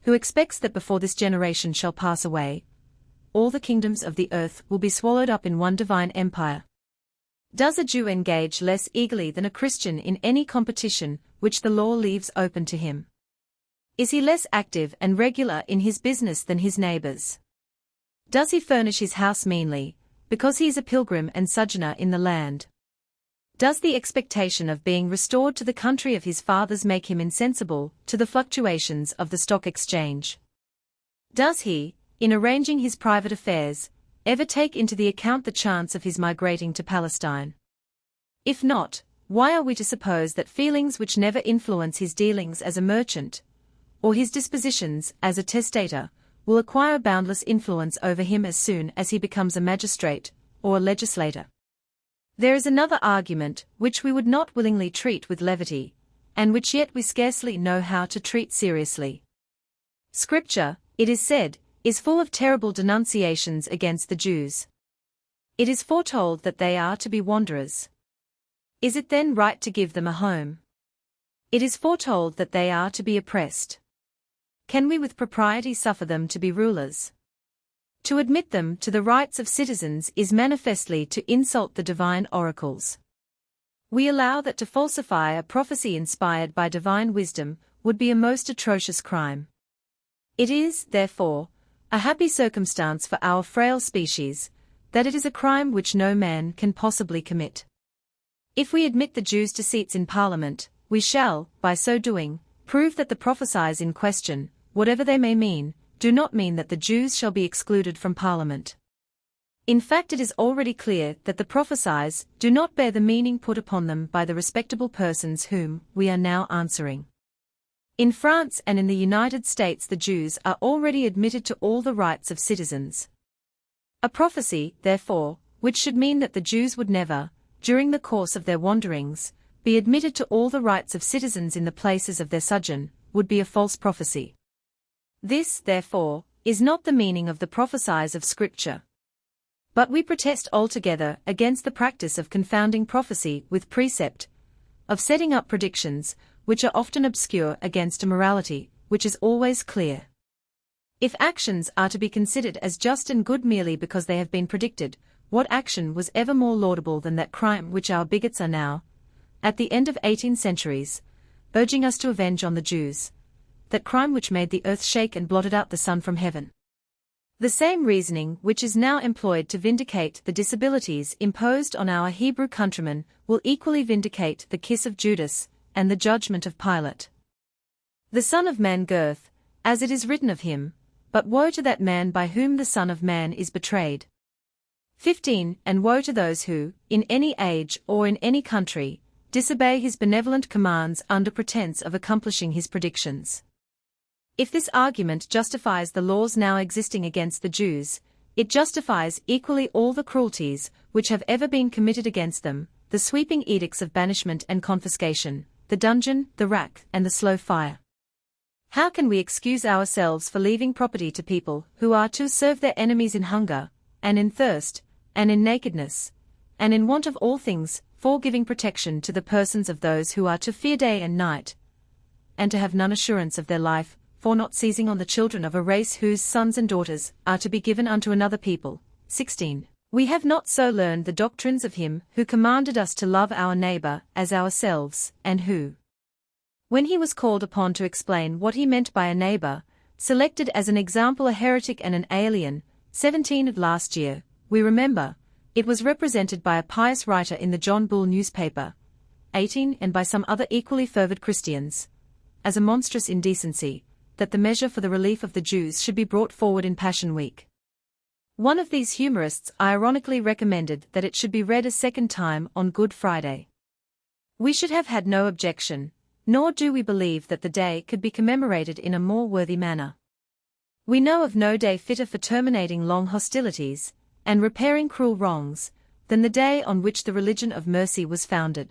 who expects that before this generation shall pass away, all the kingdoms of the earth will be swallowed up in one divine empire? Does a Jew engage less eagerly than a Christian in any competition which the law leaves open to him? Is he less active and regular in his business than his neighbors? Does he furnish his house meanly, because he is a pilgrim and sojourner in the land? Does the expectation of being restored to the country of his fathers make him insensible to the fluctuations of the stock exchange? Does he, in arranging his private affairs, ever take into the account the chance of his migrating to Palestine? If not, why are we to suppose that feelings which never influence his dealings as a merchant, or his dispositions as a testator, will acquire boundless influence over him as soon as he becomes a magistrate or a legislator? There is another argument which we would not willingly treat with levity, and which yet we scarcely know how to treat seriously. Scripture, it is said, is full of terrible denunciations against the Jews. It is foretold that they are to be wanderers. Is it then right to give them a home? It is foretold that they are to be oppressed. Can we with propriety suffer them to be rulers? To admit them to the rights of citizens is manifestly to insult the divine oracles. We allow that to falsify a prophecy inspired by divine wisdom would be a most atrocious crime. It is, therefore, a happy circumstance for our frail species, that it is a crime which no man can possibly commit. If we admit the Jews to seats in Parliament, we shall, by so doing, prove that the prophecies in question, whatever they may mean, do not mean that the Jews shall be excluded from Parliament. In fact, it is already clear that the prophecies do not bear the meaning put upon them by the respectable persons whom we are now answering. In France and in the United States the Jews are already admitted to all the rights of citizens. A prophecy, therefore, which should mean that the Jews would never, during the course of their wanderings, be admitted to all the rights of citizens in the places of their sojourn, would be a false prophecy. This, therefore, is not the meaning of the prophecies of Scripture. But we protest altogether against the practice of confounding prophecy with precept, of setting up predictions, which are often obscure, against a morality, which is always clear. If actions are to be considered as just and good merely because they have been predicted, what action was ever more laudable than that crime which our bigots are now, at the end of 18 centuries, urging us to avenge on the Jews, that crime which made the earth shake and blotted out the sun from heaven? The same reasoning which is now employed to vindicate the disabilities imposed on our Hebrew countrymen will equally vindicate the kiss of Judas and the judgment of Pilate. The Son of Man goeth, as it is written of him, but woe to that man by whom the Son of Man is betrayed. 15. And woe to those who, in any age or in any country, disobey his benevolent commands under pretense of accomplishing his predictions. If this argument justifies the laws now existing against the Jews, it justifies equally all the cruelties which have ever been committed against them, the sweeping edicts of banishment and confiscation, the dungeon, the rack, and the slow fire. How can we excuse ourselves for leaving property to people who are to serve their enemies in hunger, and in thirst, and in nakedness, and in want of all things, for giving protection to the persons of those who are to fear day and night, and to have none assurance of their life, for not seizing on the children of a race whose sons and daughters are to be given unto another people? 16. We have not so learned the doctrines of him who commanded us to love our neighbor as ourselves, and who, when he was called upon to explain what he meant by a neighbor, selected as an example a heretic and an alien. 17. Of last year, we remember, it was represented by a pious writer in the John Bull newspaper, 18 and by some other equally fervid Christians, as a monstrous indecency, that the measure for the relief of the Jews should be brought forward in Passion Week. One of these humorists ironically recommended that it should be read a second time on Good Friday. We should have had no objection, nor do we believe that the day could be commemorated in a more worthy manner. We know of no day fitter for terminating long hostilities, and repairing cruel wrongs, than the day on which the religion of mercy was founded.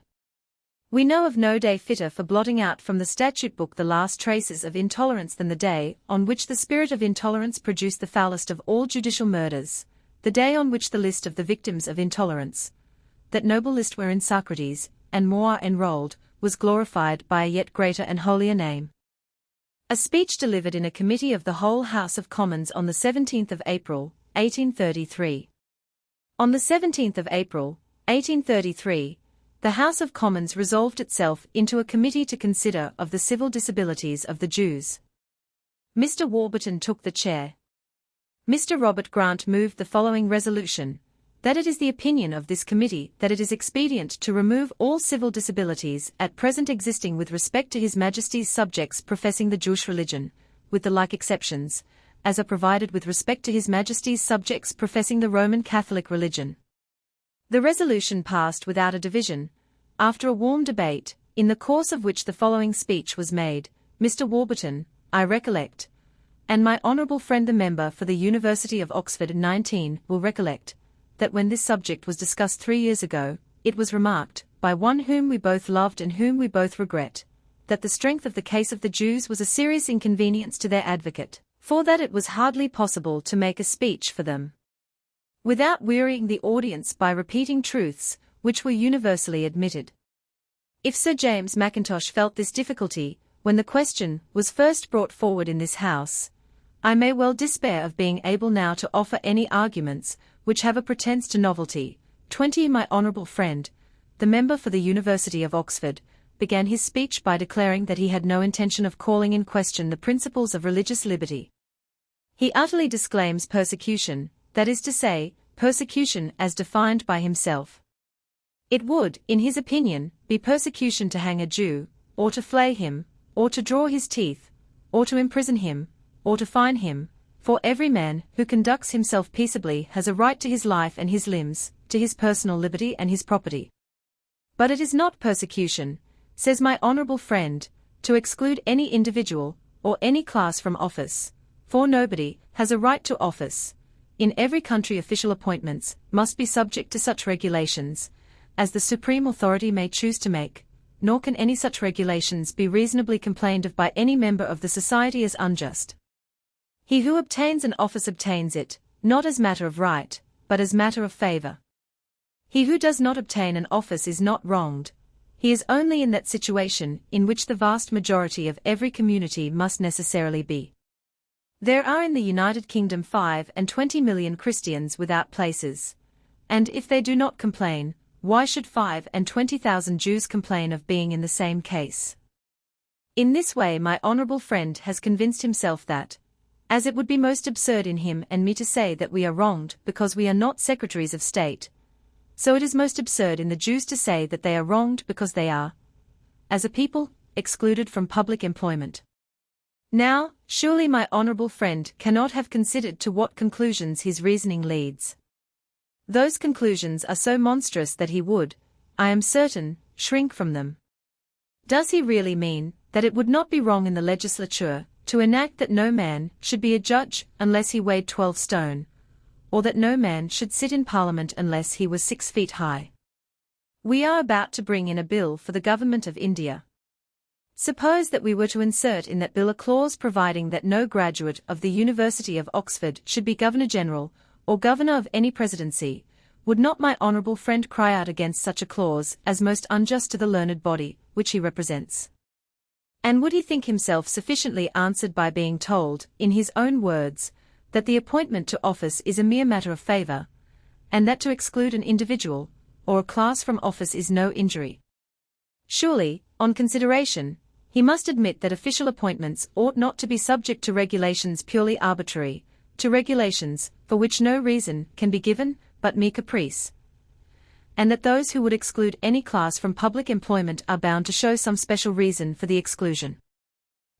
We know of no day fitter for blotting out from the statute book the last traces of intolerance than the day on which the spirit of intolerance produced the foulest of all judicial murders, the day on which the list of the victims of intolerance, that noble list wherein Socrates and More enrolled, was glorified by a yet greater and holier name. A speech delivered in a committee of the whole House of Commons on the 17th of April, 1833. On the 17th of April, 1833, the House of Commons resolved itself into a committee to consider of the civil disabilities of the Jews. Mr. Warburton took the chair. Mr. Robert Grant moved the following resolution: that it is the opinion of this committee that it is expedient to remove all civil disabilities at present existing with respect to His Majesty's subjects professing the Jewish religion, with the like exceptions, as are provided with respect to His Majesty's subjects professing the Roman Catholic religion. The resolution passed without a division, after a warm debate, in the course of which the following speech was made: Mr. Warburton, I recollect, and my honourable friend the member for the University of Oxford 19 will recollect, that when this subject was discussed 3 years ago, it was remarked, by one whom we both loved and whom we both regret, that the strength of the case of the Jews was a serious inconvenience to their advocate, for that it was hardly possible to make a speech for them, without wearying the audience by repeating truths, which were universally admitted. If Sir James Mackintosh felt this difficulty, when the question was first brought forward in this House, I may well despair of being able now to offer any arguments which have a pretence to novelty. 20 My honourable friend, the member for the University of Oxford, began his speech by declaring that he had no intention of calling in question the principles of religious liberty. He utterly disclaims persecution, that is to say, persecution as defined by himself. It would, in his opinion, be persecution to hang a Jew, or to flay him, or to draw his teeth, or to imprison him, or to fine him, for every man who conducts himself peaceably has a right to his life and his limbs, to his personal liberty and his property. But it is not persecution, says my honourable friend, to exclude any individual, or any class from office, for nobody has a right to office. In every country official appointments must be subject to such regulations as the supreme authority may choose to make, nor can any such regulations be reasonably complained of by any member of the society as unjust. He who obtains an office obtains it, not as matter of right, but as matter of favour. He who does not obtain an office is not wronged, he is only in that situation in which the vast majority of every community must necessarily be. There are in the United Kingdom 25 million Christians without places, and if they do not complain, why should 25,000 Jews complain of being in the same case? In this way my honourable friend has convinced himself that, as it would be most absurd in him and me to say that we are wronged because we are not secretaries of state, so it is most absurd in the Jews to say that they are wronged because they are, as a people, excluded from public employment. Now, surely my honourable friend cannot have considered to what conclusions his reasoning leads. Those conclusions are so monstrous that he would, I am certain, shrink from them. Does he really mean that it would not be wrong in the legislature to enact that no man should be a judge unless he weighed 12 stone, or that no man should sit in Parliament unless he was 6 feet high? We are about to bring in a bill for the government of India. Suppose that we were to insert in that bill a clause providing that no graduate of the University of Oxford should be Governor-General, or Governor of any presidency, would not my honourable friend cry out against such a clause as most unjust to the learned body which he represents? And would he think himself sufficiently answered by being told, in his own words, that the appointment to office is a mere matter of favour, and that to exclude an individual, or a class from office is no injury? Surely, on consideration, he must admit that official appointments ought not to be subject to regulations purely arbitrary, to regulations for which no reason can be given but mere caprice, and that those who would exclude any class from public employment are bound to show some special reason for the exclusion.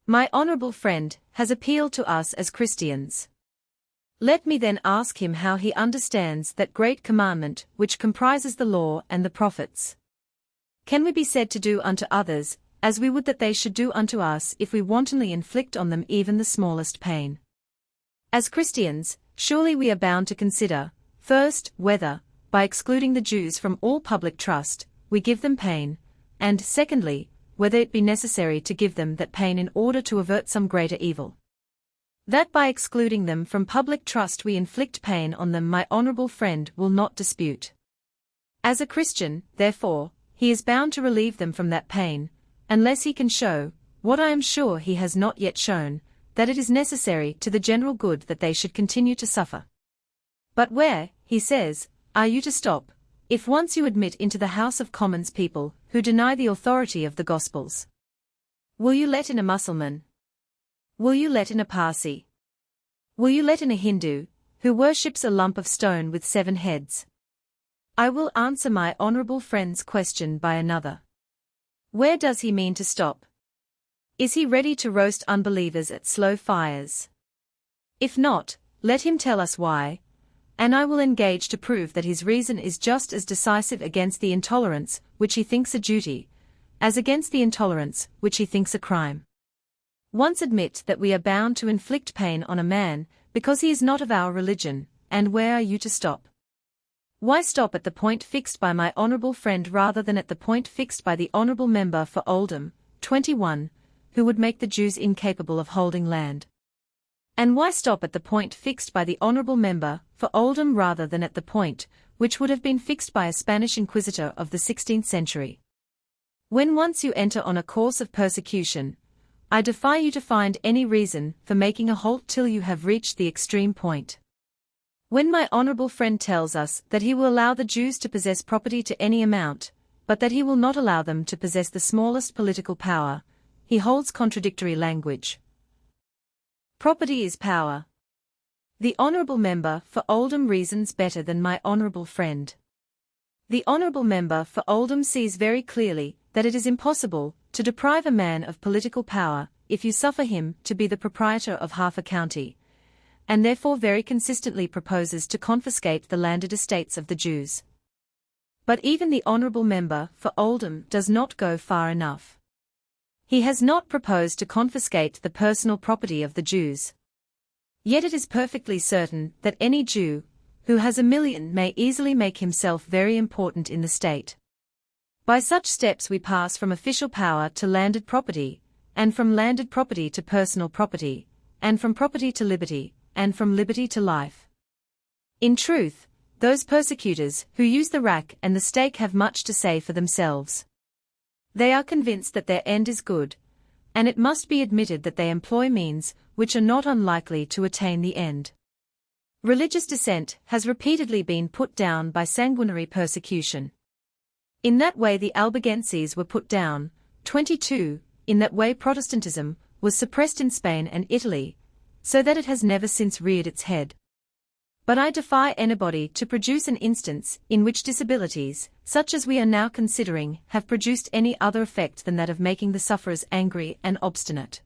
My honorable friend has appealed to us as Christians. Let me then ask him how he understands that great commandment which comprises the law and the prophets. Can we be said to do unto others as we would that they should do unto us if we wantonly inflict on them even the smallest pain? As Christians, surely we are bound to consider, first, whether, by excluding the Jews from all public trust, we give them pain, and secondly, whether it be necessary to give them that pain in order to avert some greater evil. That by excluding them from public trust we inflict pain on them my honorable friend will not dispute. As a Christian, therefore, he is bound to relieve them from that pain, unless he can show, what I am sure he has not yet shown, that it is necessary to the general good that they should continue to suffer. But where, he says, are you to stop, if once you admit into the House of Commons people who deny the authority of the Gospels? Will you let in a Mussulman? Will you let in a Parsi? Will you let in a Hindu, who worships a lump of stone with 7 heads? I will answer my honorable friend's question by another. Where does he mean to stop? Is he ready to roast unbelievers at slow fires? If not, let him tell us why, and I will engage to prove that his reason is just as decisive against the intolerance which he thinks a duty, as against the intolerance which he thinks a crime. Once admit that we are bound to inflict pain on a man because he is not of our religion, and where are you to stop? Why stop at the point fixed by my honorable friend rather than at the point fixed by the honorable member for Oldham, 21, who would make the Jews incapable of holding land? And why stop at the point fixed by the honorable member for Oldham rather than at the point which would have been fixed by a Spanish inquisitor of the 16th century? When once you enter on a course of persecution, I defy you to find any reason for making a halt till you have reached the extreme point. When my honorable friend tells us that he will allow the Jews to possess property to any amount, but that he will not allow them to possess the smallest political power, he holds contradictory language. Property is power. The honorable member for Oldham reasons better than my honorable friend. The honorable member for Oldham sees very clearly that it is impossible to deprive a man of political power if you suffer him to be the proprietor of half a county, and therefore very consistently proposes to confiscate the landed estates of the Jews. But even the honourable member for Oldham does not go far enough. He has not proposed to confiscate the personal property of the Jews. Yet it is perfectly certain that any Jew who has 1 million may easily make himself very important in the state. By such steps we pass from official power to landed property, and from landed property to personal property, and from property to liberty, and from liberty to life. In truth, those persecutors who use the rack and the stake have much to say for themselves. They are convinced that their end is good, and it must be admitted that they employ means which are not unlikely to attain the end. Religious dissent has repeatedly been put down by sanguinary persecution. In that way the Albigenses were put down, 22, in that way Protestantism was suppressed in Spain and Italy, so that it has never since reared its head. But I defy anybody to produce an instance in which disabilities, such as we are now considering, have produced any other effect than that of making the sufferers angry and obstinate.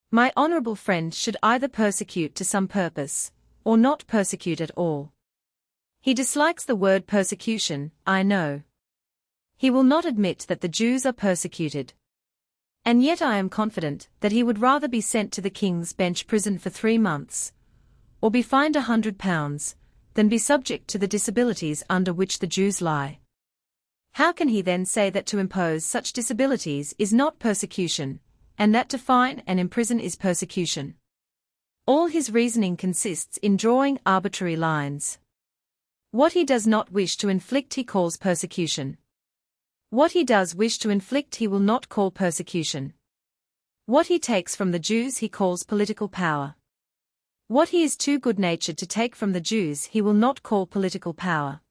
My honourable friend should either persecute to some purpose, or not persecute at all. He dislikes the word persecution, I know. He will not admit that the Jews are persecuted. And yet I am confident that he would rather be sent to the King's Bench prison for 3 months, or be fined £100, than be subject to the disabilities under which the Jews lie. How can he then say that to impose such disabilities is not persecution, and that to fine and imprison is persecution? All his reasoning consists in drawing arbitrary lines. What he does not wish to inflict he calls persecution. What he does wish to inflict he will not call persecution. What he takes from the Jews he calls political power. What he is too good-natured to take from the Jews he will not call political power.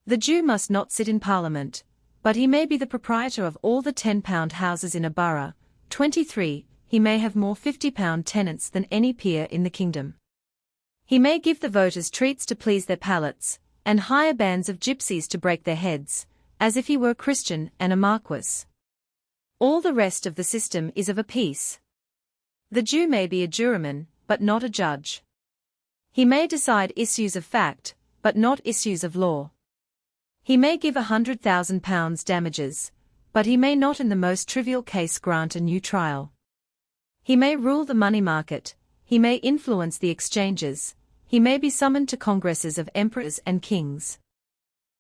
The Jew must not sit in Parliament, but he may be the proprietor of all the £10 houses in a borough. 23. He may have more £50 tenants than any peer in the kingdom. He may give the voters treats to please their palates, and hire bands of gypsies to break their heads, as if he were a Christian and a marquis. All the rest of the system is of a piece. The Jew may be a juryman, but not a judge. He may decide issues of fact, but not issues of law. He may give £100,000 damages, but he may not in the most trivial case grant a new trial. He may rule the money market, he may influence the exchanges, he may be summoned to congresses of emperors and kings.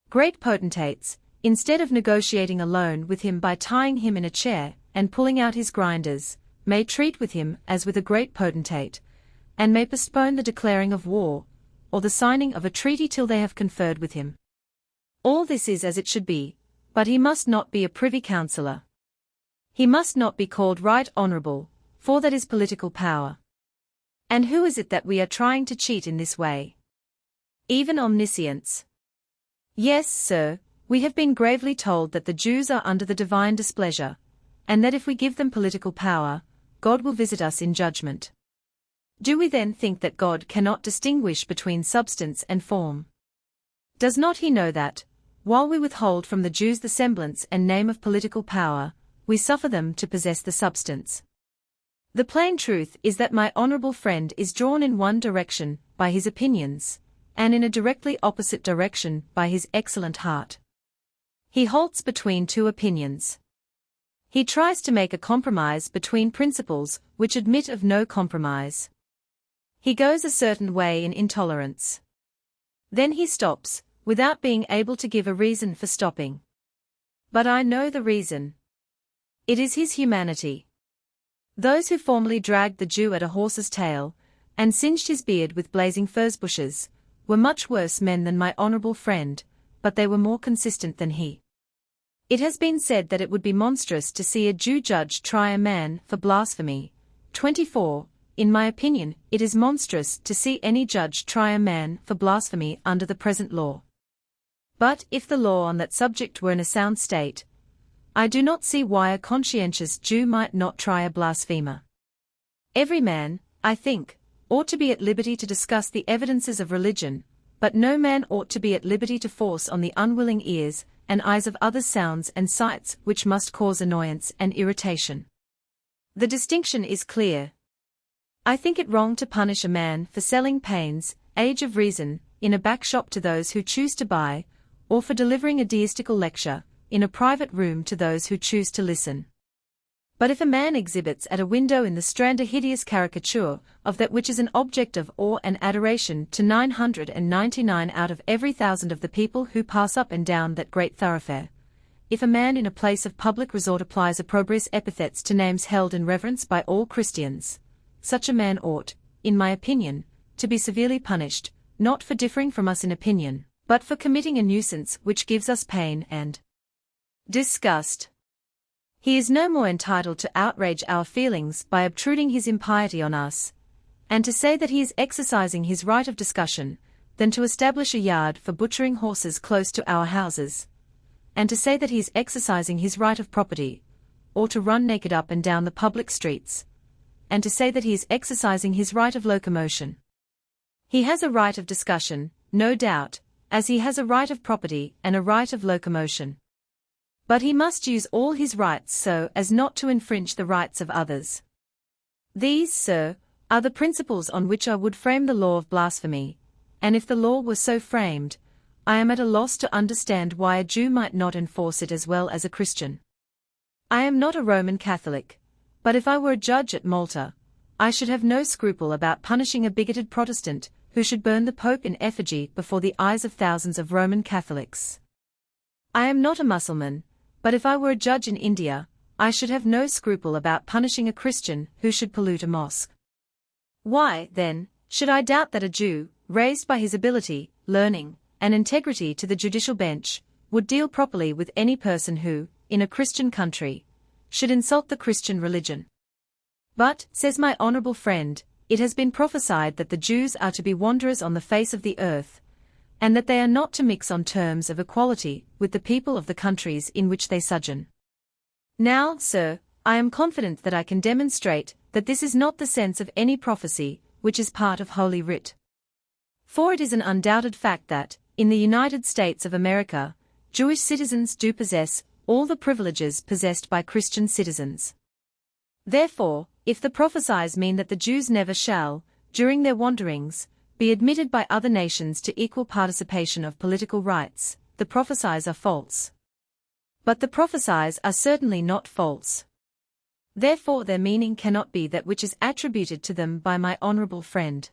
Great potentates, instead of negotiating a loan with him by tying him in a chair and pulling out his grinders, may treat with him as with a great potentate, and may postpone the declaring of war, or the signing of a treaty till they have conferred with him. All this is as it should be, but he must not be a privy councillor. He must not be called right honourable, for that is political power. And who is it that we are trying to cheat in this way? Even omniscience. Yes, sir, we have been gravely told that the Jews are under the divine displeasure, and that if we give them political power, God will visit us in judgment. Do we then think that God cannot distinguish between substance and form? Does not he know that, while we withhold from the Jews the semblance and name of political power, we suffer them to possess the substance? The plain truth is that my honourable friend is drawn in one direction by his opinions, and in a directly opposite direction by his excellent heart. He halts between two opinions. He tries to make a compromise between principles which admit of no compromise. He goes a certain way in intolerance. Then he stops, without being able to give a reason for stopping. But I know the reason. It is his humanity. Those who formerly dragged the Jew at a horse's tail, and singed his beard with blazing furze bushes, were much worse men than my honourable friend, but they were more consistent than he. It has been said that it would be monstrous to see a Jew judge try a man for blasphemy. 24. In my opinion, it is monstrous to see any judge try a man for blasphemy under the present law. But if the law on that subject were in a sound state, I do not see why a conscientious Jew might not try a blasphemer. Every man, I think, ought to be at liberty to discuss the evidences of religion, but no man ought to be at liberty to force on the unwilling ears and eyes of others sounds and sights which must cause annoyance and irritation. The distinction is clear. I think it wrong to punish a man for selling Paine's Age of Reason in a back shop to those who choose to buy, or for delivering a deistical lecture in a private room to those who choose to listen. But if a man exhibits at a window in the Strand a hideous caricature of that which is an object of awe and adoration to 999 out of every 1,000 of the people who pass up and down that great thoroughfare, if a man in a place of public resort applies opprobrious epithets to names held in reverence by all Christians, such a man ought, in my opinion, to be severely punished, not for differing from us in opinion, but for committing a nuisance which gives us pain and disgust. He is no more entitled to outrage our feelings by obtruding his impiety on us, and to say that he is exercising his right of discussion, than to establish a yard for butchering horses close to our houses, and to say that he is exercising his right of property, or to run naked up and down the public streets, and to say that he is exercising his right of locomotion. He has a right of discussion, no doubt, as he has a right of property and a right of locomotion. But he must use all his rights so as not to infringe the rights of others. These, sir, are the principles on which I would frame the law of blasphemy, and if the law were so framed, I am at a loss to understand why a Jew might not enforce it as well as a Christian. I am not a Roman Catholic, but if I were a judge at Malta, I should have no scruple about punishing a bigoted Protestant who should burn the Pope in effigy before the eyes of thousands of Roman Catholics. I am not a Mussulman, but if I were a judge in India, I should have no scruple about punishing a Christian who should pollute a mosque. Why, then, should I doubt that a Jew, raised by his ability, learning, and integrity to the judicial bench, would deal properly with any person who, in a Christian country, should insult the Christian religion? But, says my honourable friend, it has been prophesied that the Jews are to be wanderers on the face of the earth, and that they are not to mix on terms of equality with the people of the countries in which they sojourn. Now, sir, I am confident that I can demonstrate that this is not the sense of any prophecy which is part of Holy Writ. For it is an undoubted fact that, in the United States of America, Jewish citizens do possess all the privileges possessed by Christian citizens. Therefore, if the prophecies mean that the Jews never shall, during their wanderings, be admitted by other nations to equal participation of political rights, the prophecies are false. But the prophecies are certainly not false. Therefore their meaning cannot be that which is attributed to them by my honorable friend.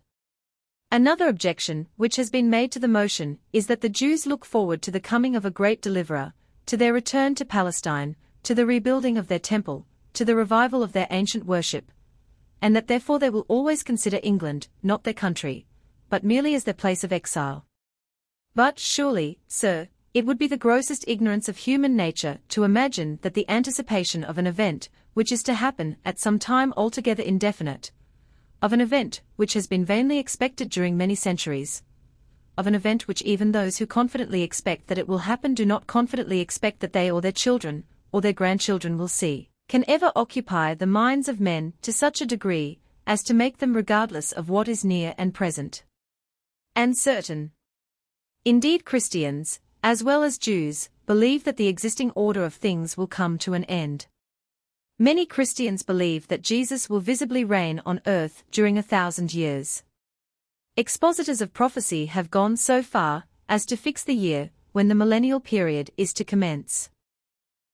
Another objection which has been made to the motion is that the Jews look forward to the coming of a great deliverer, to their return to Palestine, to the rebuilding of their temple, to the revival of their ancient worship, and that therefore they will always consider England not their country, but merely as their place of exile. But surely, sir, it would be the grossest ignorance of human nature to imagine that the anticipation of an event which is to happen at some time altogether indefinite, of an event which has been vainly expected during many centuries, of an event which even those who confidently expect that it will happen do not confidently expect that they or their children or their grandchildren will see, can ever occupy the minds of men to such a degree as to make them regardless of what is near and present and certain. Indeed, Christians, as well as Jews, believe that the existing order of things will come to an end. Many Christians believe that Jesus will visibly reign on earth during 1,000 years. Expositors of prophecy have gone so far as to fix the year when the millennial period is to commence.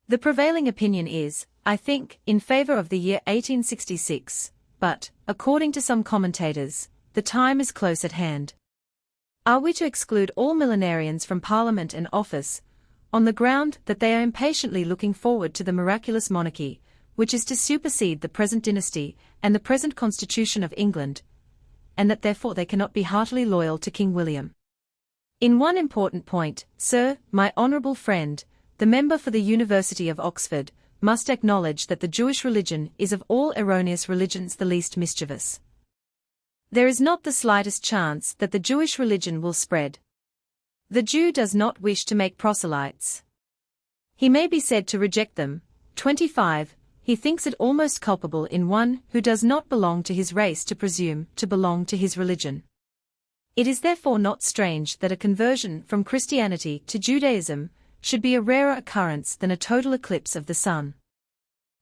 The prevailing opinion is, I think, in favor of the year 1866, but, according to some commentators, the time is close at hand. Are we to exclude all millenarians from Parliament and office, on the ground that they are impatiently looking forward to the miraculous monarchy, which is to supersede the present dynasty and the present constitution of England, and that therefore they cannot be heartily loyal to King William? In one important point, sir, my honourable friend, the member for the University of Oxford, must acknowledge that the Jewish religion is of all erroneous religions the least mischievous. There is not the slightest chance that the Jewish religion will spread. The Jew does not wish to make proselytes. He may be said to reject them. 25. He thinks it almost culpable in one who does not belong to his race to presume to belong to his religion. It is therefore not strange that a conversion from Christianity to Judaism should be a rarer occurrence than a total eclipse of the sun.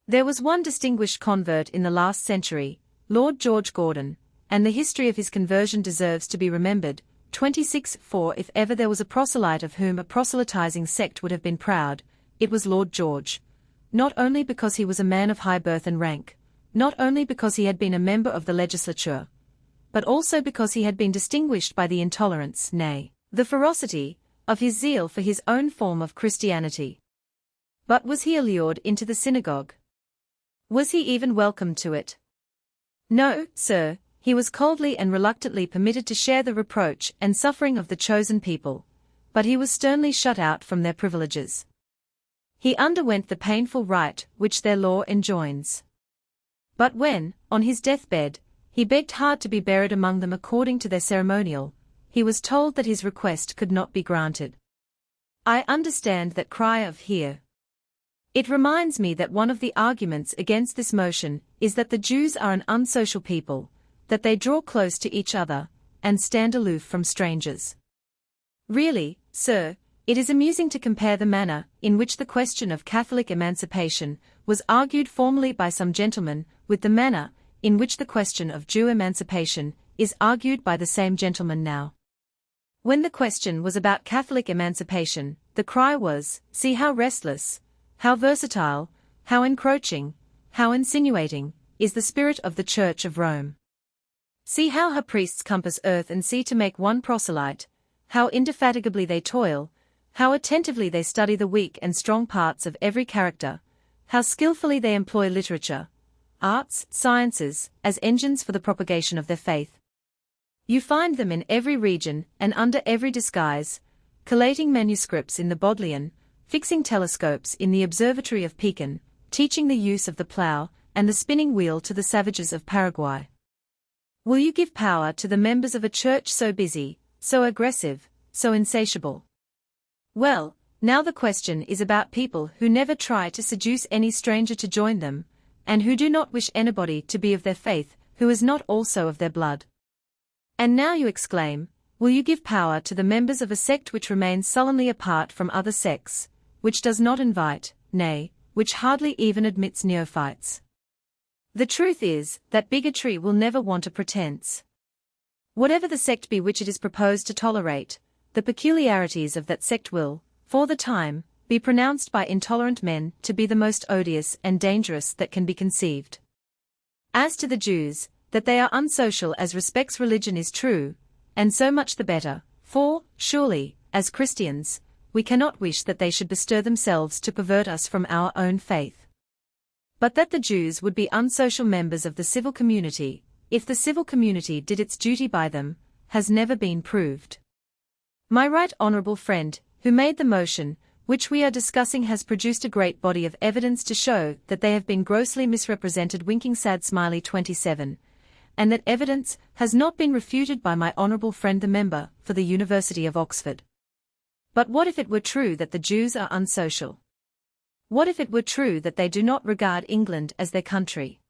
There was one distinguished convert in the last century, Lord George Gordon, and the history of his conversion deserves to be remembered. 26. For if ever there was a proselyte of whom a proselytizing sect would have been proud, it was Lord George, not only because he was a man of high birth and rank, not only because he had been a member of the legislature, but also because he had been distinguished by the intolerance, nay, the ferocity, of his zeal for his own form of Christianity. But was he allured into the synagogue? Was he even welcomed to it? No, sir. He was coldly and reluctantly permitted to share the reproach and suffering of the chosen people, but he was sternly shut out from their privileges. He underwent the painful rite which their law enjoins. But when, on his deathbed, he begged hard to be buried among them according to their ceremonial, he was told that his request could not be granted. I understand that cry of "Here!" It reminds me that one of the arguments against this motion is that the Jews are an unsocial people, that they draw close to each other, and stand aloof from strangers. Really, sir, it is amusing to compare the manner in which the question of Catholic emancipation was argued formerly by some gentlemen with the manner in which the question of Jew emancipation is argued by the same gentlemen now. When the question was about Catholic emancipation, the cry was, "See how restless, how versatile, how encroaching, how insinuating, is the spirit of the Church of Rome. See how her priests compass earth and sea to make one proselyte, how indefatigably they toil, how attentively they study the weak and strong parts of every character, how skillfully they employ literature, arts, sciences, as engines for the propagation of their faith. You find them in every region and under every disguise, collating manuscripts in the Bodleian, fixing telescopes in the observatory of Pekin, teaching the use of the plough and the spinning wheel to the savages of Paraguay. Will you give power to the members of a church so busy, so aggressive, so insatiable? Well, now the question is about people who never try to seduce any stranger to join them, and who do not wish anybody to be of their faith who is not also of their blood. And now you exclaim, Will you give power to the members of a sect which remains sullenly apart from other sects, which does not invite, nay, which hardly even admits neophytes? The truth is that bigotry will never want a pretense. Whatever the sect be which it is proposed to tolerate, the peculiarities of that sect will, for the time, be pronounced by intolerant men to be the most odious and dangerous that can be conceived. As to the Jews, that they are unsocial as respects religion is true, and so much the better, for, surely, as Christians, we cannot wish that they should bestir themselves to pervert us from our own faith. But that the Jews would be unsocial members of the civil community, if the civil community did its duty by them, has never been proved. My right honourable friend, who made the motion, which we are discussing, has produced a great body of evidence to show that they have been grossly misrepresented. Winking sad smiley 27, and that evidence has not been refuted by my honourable friend the member for the University of Oxford. But what if it were true that the Jews are unsocial? What if it were true that they do not regard England as their country?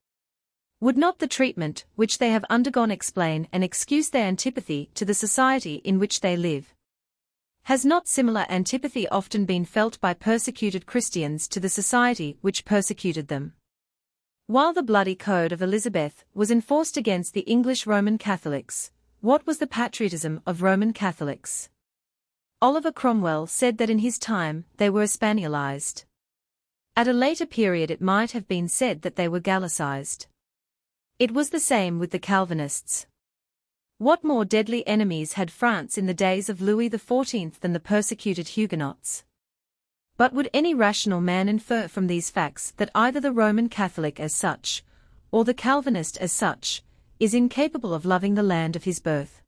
Would not the treatment which they have undergone explain and excuse their antipathy to the society in which they live? Has not similar antipathy often been felt by persecuted Christians to the society which persecuted them? While the bloody code of Elizabeth was enforced against the English Roman Catholics, what was the patriotism of Roman Catholics? Oliver Cromwell said that in his time they were Spaniolized. At a later period it might have been said that they were Gallicized. It was the same with the Calvinists. What more deadly enemies had France in the days of Louis XIV than the persecuted Huguenots? But would any rational man infer from these facts that either the Roman Catholic as such, or the Calvinist as such, is incapable of loving the land of his birth?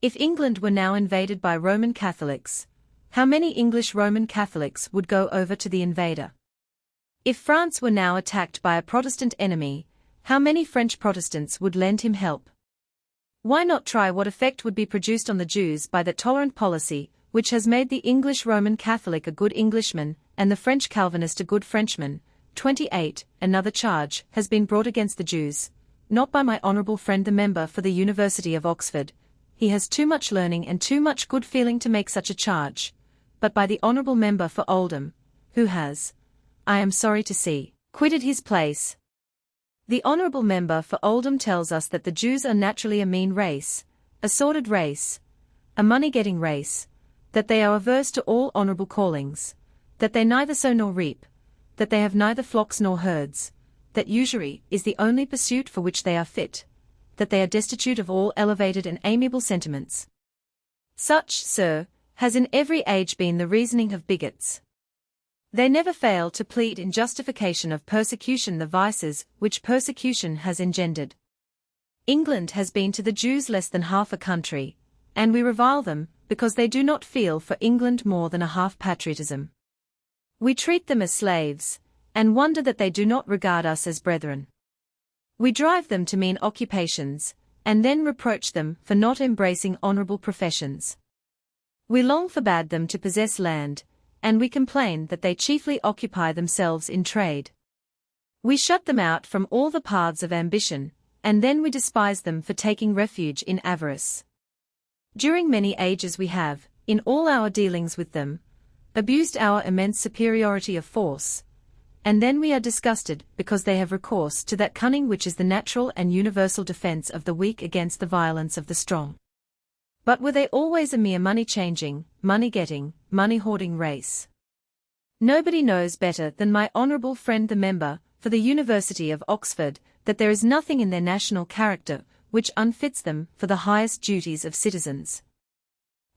If England were now invaded by Roman Catholics, how many English Roman Catholics would go over to the invader? If France were now attacked by a Protestant enemy, how many French Protestants would lend him help? Why not try what effect would be produced on the Jews by that tolerant policy, which has made the English Roman Catholic a good Englishman, and the French Calvinist a good Frenchman? 28. Another charge has been brought against the Jews, not by my honourable friend the member for the University of Oxford. He has too much learning and too much good feeling to make such a charge, but by the honourable member for Oldham, who has, I am sorry to see, quitted his place. The honourable member for Oldham tells us that the Jews are naturally a mean race, a sordid race, a money-getting race, that they are averse to all honourable callings, that they neither sow nor reap, that they have neither flocks nor herds, that usury is the only pursuit for which they are fit, that they are destitute of all elevated and amiable sentiments. Such, sir, has in every age been the reasoning of bigots. They never fail to plead in justification of persecution the vices which persecution has engendered. England has been to the Jews less than half a country, and we revile them because they do not feel for England more than a half patriotism. We treat them as slaves, and wonder that they do not regard us as brethren. We drive them to mean occupations, and then reproach them for not embracing honourable professions. We long forbade them to possess land, and we complain that they chiefly occupy themselves in trade. We shut them out from all the paths of ambition, and then we despise them for taking refuge in avarice. During many ages we have, in all our dealings with them, abused our immense superiority of force, and then we are disgusted because they have recourse to that cunning which is the natural and universal defence of the weak against the violence of the strong. But were they always a mere money-changing, money-getting, money-hoarding race? Nobody knows better than my honourable friend the member for the University of Oxford that there is nothing in their national character which unfits them for the highest duties of citizens.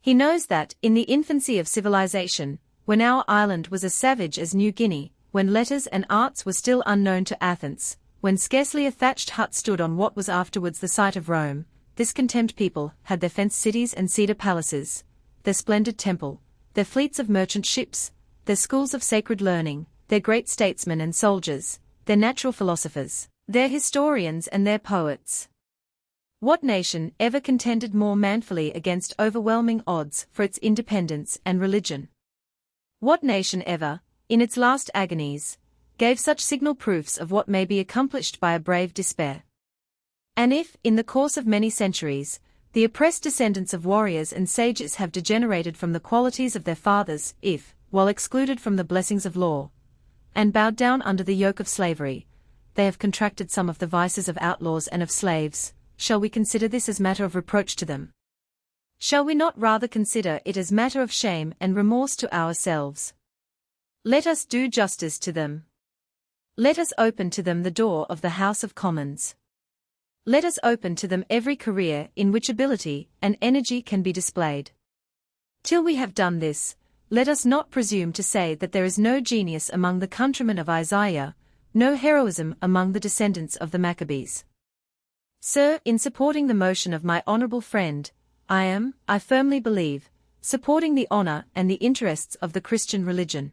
He knows that, in the infancy of civilization, when our island was as savage as New Guinea, when letters and arts were still unknown to Athens, when scarcely a thatched hut stood on what was afterwards the site of Rome, this contemned people had their fenced cities and cedar palaces, their splendid temple, their fleets of merchant ships, their schools of sacred learning, their great statesmen and soldiers, their natural philosophers, their historians and their poets. What nation ever contended more manfully against overwhelming odds for its independence and religion? What nation ever, in its last agonies, gave such signal proofs of what may be accomplished by a brave despair? And if, in the course of many centuries, the oppressed descendants of warriors and sages have degenerated from the qualities of their fathers if, while excluded from the blessings of law, and bowed down under the yoke of slavery, they have contracted some of the vices of outlaws and of slaves. Shall we consider this as matter of reproach to them? Shall we not rather consider it as matter of shame and remorse to ourselves? Let us do justice to them. Let us open to them the door of the House of Commons. Let us open to them every career in which ability and energy can be displayed. Till we have done this, let us not presume to say that there is no genius among the countrymen of Isaiah, no heroism among the descendants of the Maccabees. Sir, in supporting the motion of my honorable friend, I am, I firmly believe, supporting the honor and the interests of the Christian religion.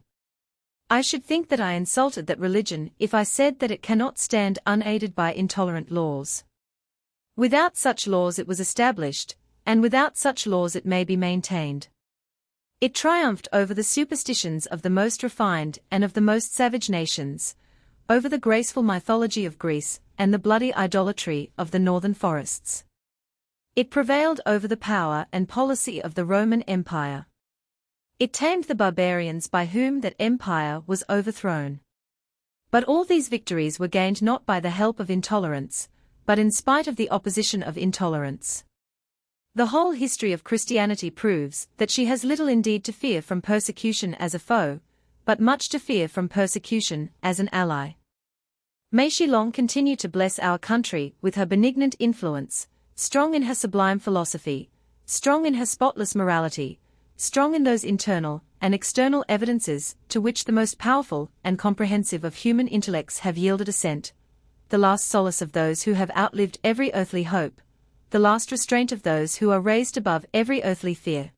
I should think that I insulted that religion if I said that it cannot stand unaided by intolerant laws. Without such laws it was established, and without such laws it may be maintained. It triumphed over the superstitions of the most refined and of the most savage nations, over the graceful mythology of Greece and the bloody idolatry of the northern forests. It prevailed over the power and policy of the Roman Empire. It tamed the barbarians by whom that empire was overthrown. But all these victories were gained not by the help of intolerance, but in spite of the opposition of intolerance. The whole history of Christianity proves that she has little indeed to fear from persecution as a foe, but much to fear from persecution as an ally. May she long continue to bless our country with her benignant influence, strong in her sublime philosophy, strong in her spotless morality, strong in those internal and external evidences to which the most powerful and comprehensive of human intellects have yielded assent, the last solace of those who have outlived every earthly hope, the last restraint of those who are raised above every earthly fear.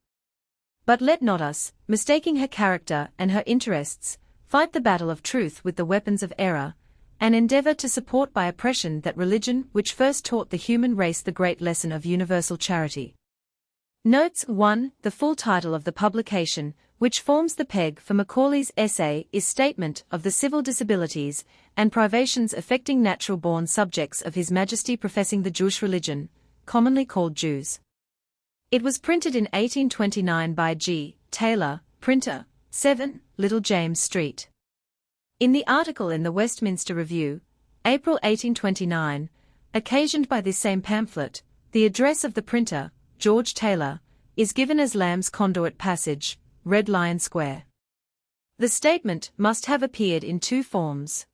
But let not us, mistaking her character and her interests, fight the battle of truth with the weapons of error, and endeavor to support by oppression that religion which first taught the human race the great lesson of universal charity. Notes 1. The full title of the publication, which forms the peg for Macaulay's essay, is Statement of the Civil Disabilities and Privations Affecting Natural-Born Subjects of His Majesty Professing the Jewish Religion, commonly called Jews. It was printed in 1829 by G. Taylor, printer, 7, Little James Street. In the article in the Westminster Review, April 1829, occasioned by this same pamphlet, the address of the printer, George Taylor, is given as Lamb's Conduit Passage, Red Lion Square. The statement must have appeared in two forms.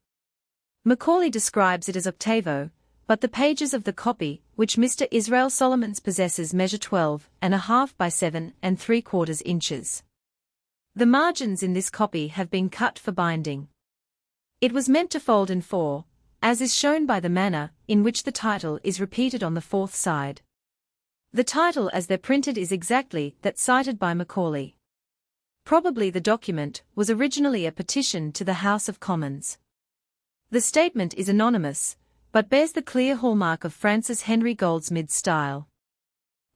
Macaulay describes it as octavo, but the pages of the copy, which Mr. Israel Solomons possesses, measure 12.5 by 7.75 inches. The margins in this copy have been cut for binding. It was meant to fold in four, as is shown by the manner in which the title is repeated on the fourth side. The title as they're printed is exactly that cited by Macaulay. Probably the document was originally a petition to the House of Commons. The statement is anonymous, but bears the clear hallmark of Francis Henry Goldsmith's style.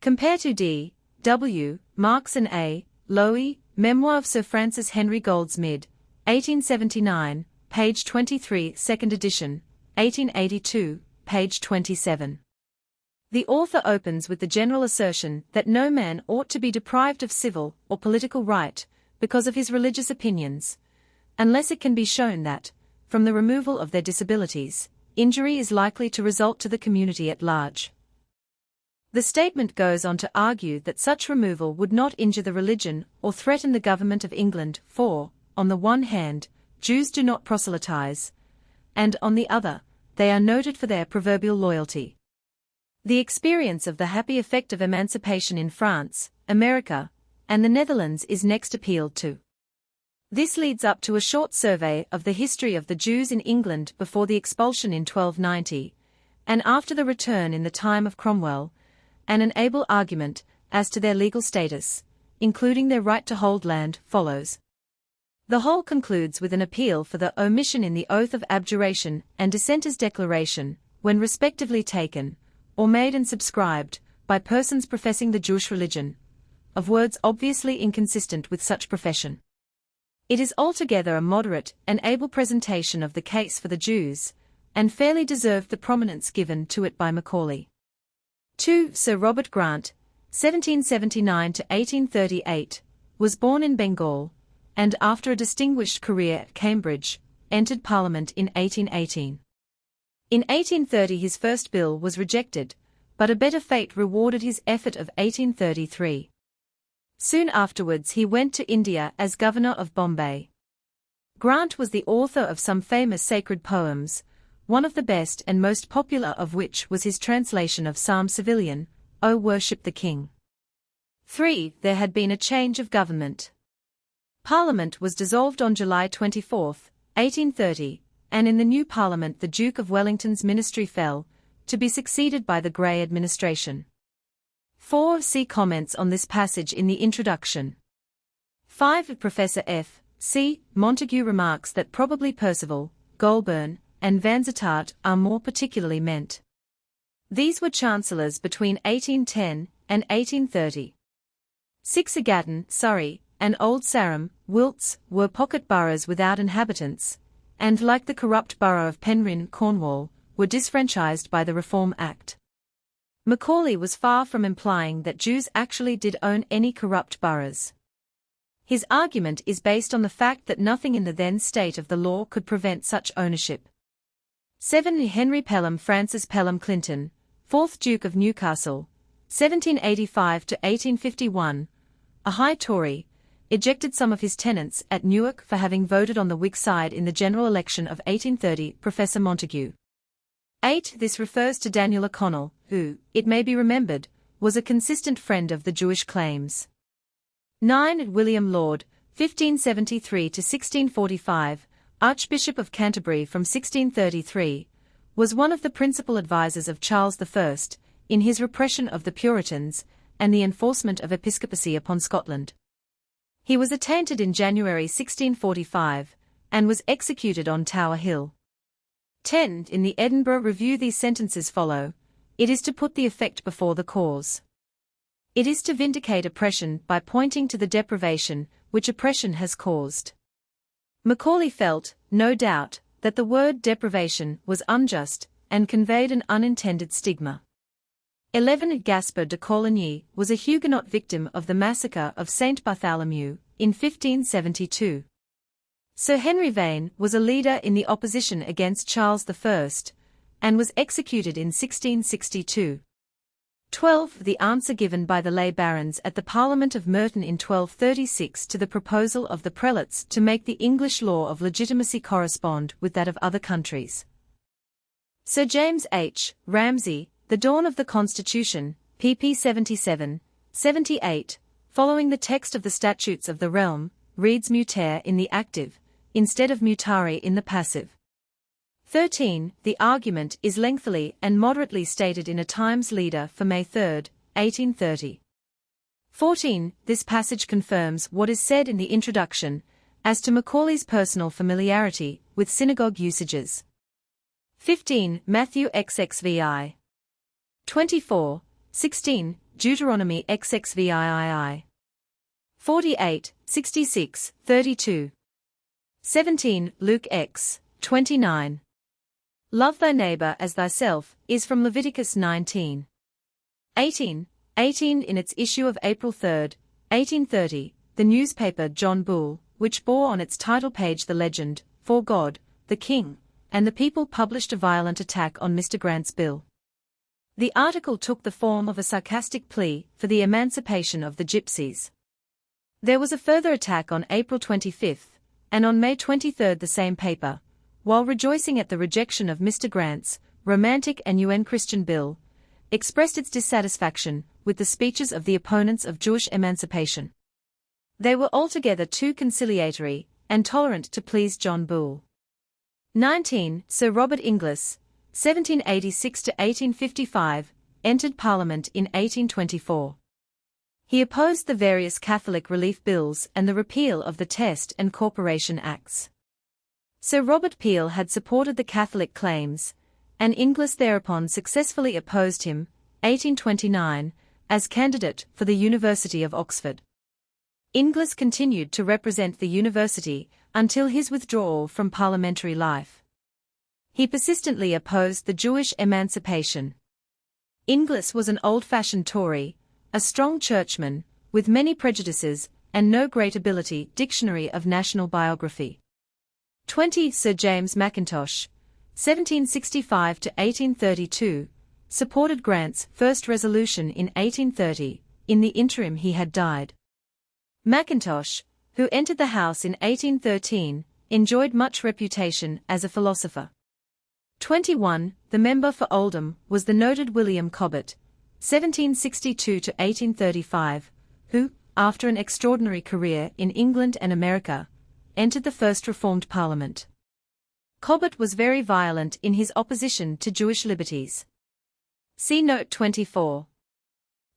Compare to D. W. Marks and A. Lowy, Memoir of Sir Francis Henry Goldsmith, 1879, page 23, second edition, 1882, page 27. The author opens with the general assertion that no man ought to be deprived of civil or political right because of his religious opinions, unless it can be shown that, from the removal of their disabilities, injury is likely to result to the community at large. The statement goes on to argue that such removal would not injure the religion or threaten the government of England, for, on the one hand, Jews do not proselytize, and on the other, they are noted for their proverbial loyalty. The experience of the happy effect of emancipation in France, America, and the Netherlands is next appealed to. This leads up to a short survey of the history of the Jews in England before the expulsion in 1290, and after the return in the time of Cromwell, and an able argument as to their legal status, including their right to hold land, follows. The whole concludes with an appeal for the omission in the oath of abjuration and dissenter's declaration, when respectively taken, or made and subscribed, by persons professing the Jewish religion, of words obviously inconsistent with such profession. It is altogether a moderate and able presentation of the case for the Jews, and fairly deserved the prominence given to it by Macaulay. 2. Sir Robert Grant, 1779 to 1838, was born in Bengal, and after a distinguished career at Cambridge, entered Parliament in 1818. In 1830 his first bill was rejected, but a better fate rewarded his effort of 1833. Soon afterwards he went to India as Governor of Bombay. Grant was the author of some famous sacred poems, one of the best and most popular of which was his translation of Psalm Civilian, O Worship the King. 3. There had been a change of government. Parliament was dissolved on July 24, 1830, and in the new Parliament the Duke of Wellington's ministry fell, to be succeeded by the Grey administration. 4. See comments on this passage in the introduction. 5. Professor F. C. Montague remarks that probably Percival, Goulburn, and Vansittart are more particularly meant. These were chancellors between 1810 and 1830. 6. Egerton, Surrey, and Old Sarum, Wilts, were pocket boroughs without inhabitants, and like the corrupt borough of Penryn, Cornwall, were disfranchised by the Reform Act. Macaulay was far from implying that Jews actually did own any corrupt boroughs. His argument is based on the fact that nothing in the then state of the law could prevent such ownership. 7. Henry Pelham Francis Pelham Clinton, 4th Duke of Newcastle, 1785 to 1851, a high Tory, ejected some of his tenants at Newark for having voted on the Whig side in the general election of 1830. Professor Montague. 8. This refers to Daniel O'Connell, who, it may be remembered, was a consistent friend of the Jewish claims. 9. William Laud, 1573 to 1645, Archbishop of Canterbury from 1633, was one of the principal advisers of Charles I, in his repression of the Puritans, and the enforcement of episcopacy upon Scotland. He was attainted in January 1645, and was executed on Tower Hill. 10. In the Edinburgh Review these sentences follow: it is to put the effect before the cause. It is to vindicate oppression by pointing to the deprivation which oppression has caused. Macaulay felt, no doubt, that the word deprivation was unjust, and conveyed an unintended stigma. 11. Gaspar de Coligny was a Huguenot victim of the massacre of Saint Bartholomew, in 1572. Sir Henry Vane was a leader in the opposition against Charles I, and was executed in 1662. 12. The answer given by the lay barons at the Parliament of Merton in 1236 to the proposal of the prelates to make the English law of legitimacy correspond with that of other countries. Sir James H. Ramsay, The Dawn of the Constitution, pp. 77, 78, following the text of the Statutes of the Realm, reads mutare in the active, instead of mutare in the passive. 13. The argument is lengthily and moderately stated in a Times leader for May 3, 1830. 14. This passage confirms what is said in the introduction, as to Macaulay's personal familiarity with synagogue usages. 15. Matthew XXVI. 24. 16. Deuteronomy XXVII. 48. 66. 32. 17. Luke X. 29. Love thy neighbor as thyself, is from Leviticus 19. 18. 18. In its issue of April 3, 1830, the newspaper John Bull, which bore on its title page the legend, For God, the King, and the People, published a violent attack on Mr. Grant's bill. The article took the form of a sarcastic plea for the emancipation of the gypsies. There was a further attack on April 25, and on May 23 the same paper, while rejoicing at the rejection of Mr. Grant's romantic and UN Christian bill, expressed its dissatisfaction with the speeches of the opponents of Jewish emancipation. They were altogether too conciliatory and tolerant to please John Bull. 19. Sir Robert Inglis, 1786 to 1855, entered Parliament in 1824. He opposed the various Catholic relief bills and the repeal of the Test and Corporation Acts. Sir Robert Peel had supported the Catholic claims, and Inglis thereupon successfully opposed him, 1829, as candidate for the University of Oxford. Inglis continued to represent the university until his withdrawal from parliamentary life. He persistently opposed the Jewish emancipation. Inglis was an old-fashioned Tory, a strong churchman, with many prejudices, and no great ability. Dictionary of National Biography. 20. Sir James Mackintosh, 1765–1832, supported Grant's first resolution in 1830, in the interim he had died. Mackintosh, who entered the House in 1813, enjoyed much reputation as a philosopher. 21. The member for Oldham was the noted William Cobbett, 1762–1835, who, after an extraordinary career in England and America, entered the first Reformed Parliament. Cobbett was very violent in his opposition to Jewish liberties. See Note 24.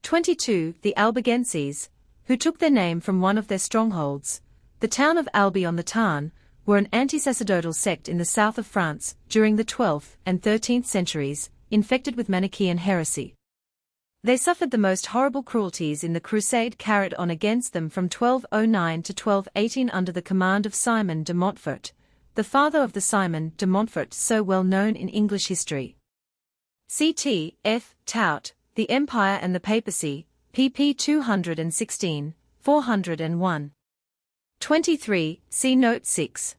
22. The Albigenses, who took their name from one of their strongholds, the town of Albi on the Tarn, were an anti-sacerdotal sect in the south of France during the 12th and 13th centuries, infected with Manichaean heresy. They suffered the most horrible cruelties in the crusade carried on against them from 1209 to 1218 under the command of Simon de Montfort, the father of the Simon de Montfort so well known in English history. C.T. F. Tout, The Empire and the Papacy, pp. 216, 401. 23. See Note 6.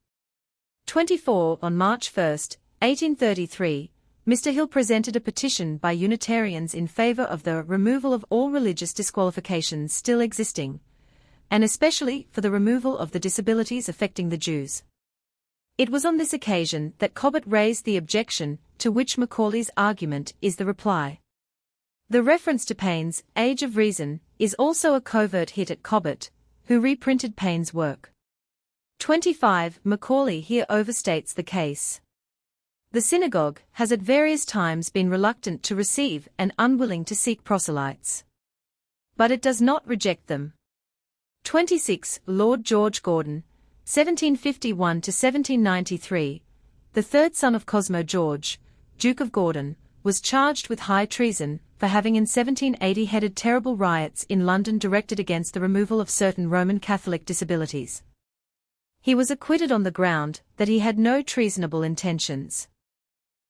24. On March 1, 1833, Mr. Hill presented a petition by Unitarians in favor of the removal of all religious disqualifications still existing, and especially for the removal of the disabilities affecting the Jews. It was on this occasion that Cobbett raised the objection, to which Macaulay's argument is the reply. The reference to Paine's Age of Reason is also a covert hit at Cobbett, who reprinted Paine's work. 25. Macaulay here overstates the case. The synagogue has at various times been reluctant to receive and unwilling to seek proselytes. But it does not reject them. 26. Lord George Gordon, 1751–1793, the third son of Cosmo George, Duke of Gordon, was charged with high treason for having in 1780 headed terrible riots in London directed against the removal of certain Roman Catholic disabilities. He was acquitted on the ground that he had no treasonable intentions.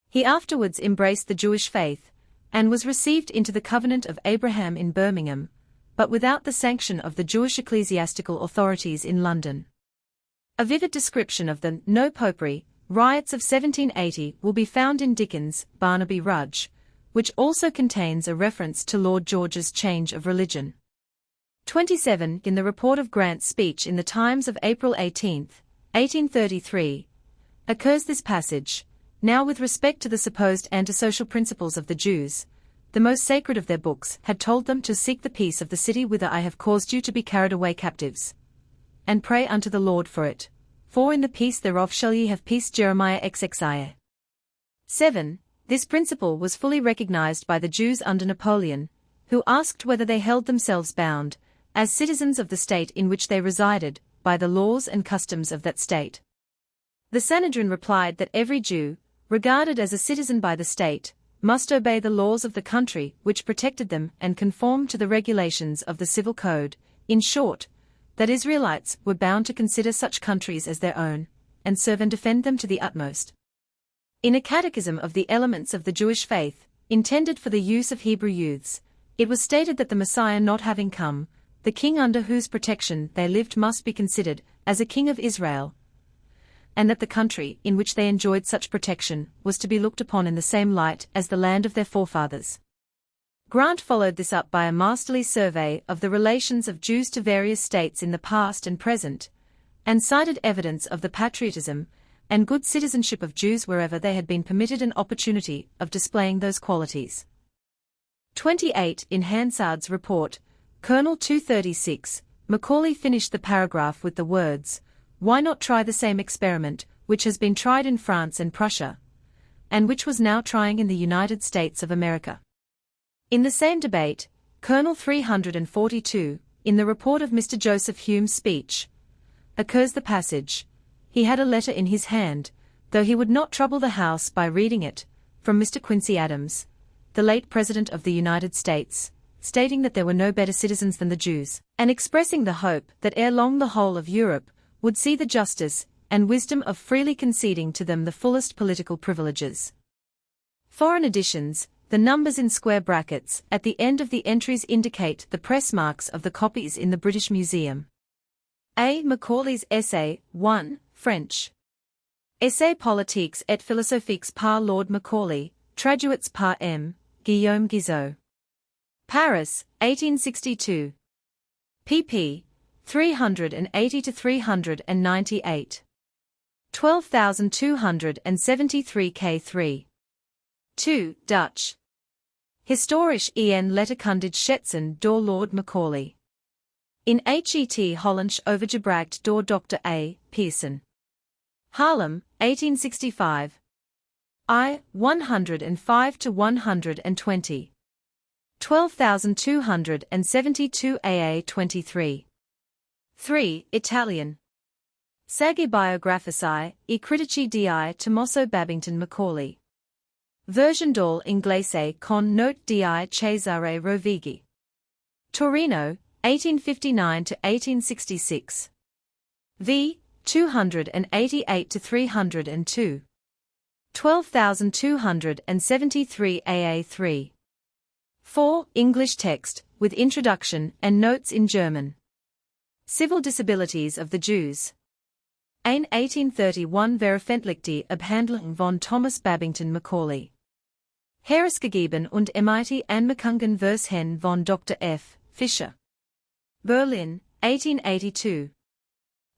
He afterwards embraced the Jewish faith, and was received into the Covenant of Abraham in Birmingham, but without the sanction of the Jewish ecclesiastical authorities in London. A vivid description of the No Popery riots of 1780 will be found in Dickens' Barnaby Rudge, which also contains a reference to Lord George's change of religion. 27. In the report of Grant's speech in the Times of April 18, 1833, occurs this passage: Now with respect to the supposed antisocial principles of the Jews, the most sacred of their books had told them to seek the peace of the city whither I have caused you to be carried away captives, and pray unto the Lord for it, for in the peace thereof shall ye have peace. Jeremiah XXIA. 7. This principle was fully recognized by the Jews under Napoleon, who asked whether they held themselves bound, as citizens of the state in which they resided, by the laws and customs of that state. The Sanhedrin replied that every Jew, regarded as a citizen by the state, must obey the laws of the country which protected them and conform to the regulations of the civil code, in short, that Israelites were bound to consider such countries as their own, and serve and defend them to the utmost. In a catechism of the elements of the Jewish faith, intended for the use of Hebrew youths, it was stated that the Messiah not having come, the king under whose protection they lived must be considered as a king of Israel, and that the country in which they enjoyed such protection was to be looked upon in the same light as the land of their forefathers. Grant followed this up by a masterly survey of the relations of Jews to various states in the past and present, and cited evidence of the patriotism and good citizenship of Jews wherever they had been permitted an opportunity of displaying those qualities. 28. In Hansard's report, Colonel 236, Macaulay finished the paragraph with the words, "Why not try the same experiment which has been tried in France and Prussia, and which was now trying in the United States of America?" In the same debate, Colonel 342, in the report of Mr. Joseph Hume's speech, occurs the passage, "He had a letter in his hand, though he would not trouble the House by reading it, from Mr. Quincy Adams, the late President of the United States, stating that there were no better citizens than the Jews, and expressing the hope that ere long the whole of Europe would see the justice and wisdom of freely conceding to them the fullest political privileges." Foreign editions, The numbers in square brackets at the end of the entries indicate the press marks of the copies in the British Museum. A. Macaulay's Essay, 1, French. Essai politiques et philosophiques par Lord Macaulay, traduits par M. Guillaume Guizot. Paris, 1862. pp. 380–398. 12273 K3. 2. Dutch. Historisch en letterkundig schetsen door Lord Macaulay. In Het Hollands overgebracht door Dr. A. Pearson. Haarlem, 1865. I. 105–120. 12272 AA 23. 3. Italian. Saggi biographici e critici di Tommaso Babington Macaulay. Version dall inglese con note di Cesare Rovighi. Torino, 1859–1866. v. 288–302. 12273 AA 3. 4. English text, with introduction and notes in German. Civil Disabilities of the Jews. Ein 1831 Veröffentlichte Abhandlung von Thomas Babington Macaulay. Herausgegeben und MIT Anmerkungen vers Hen von Dr. F. Fischer. Berlin, 1882.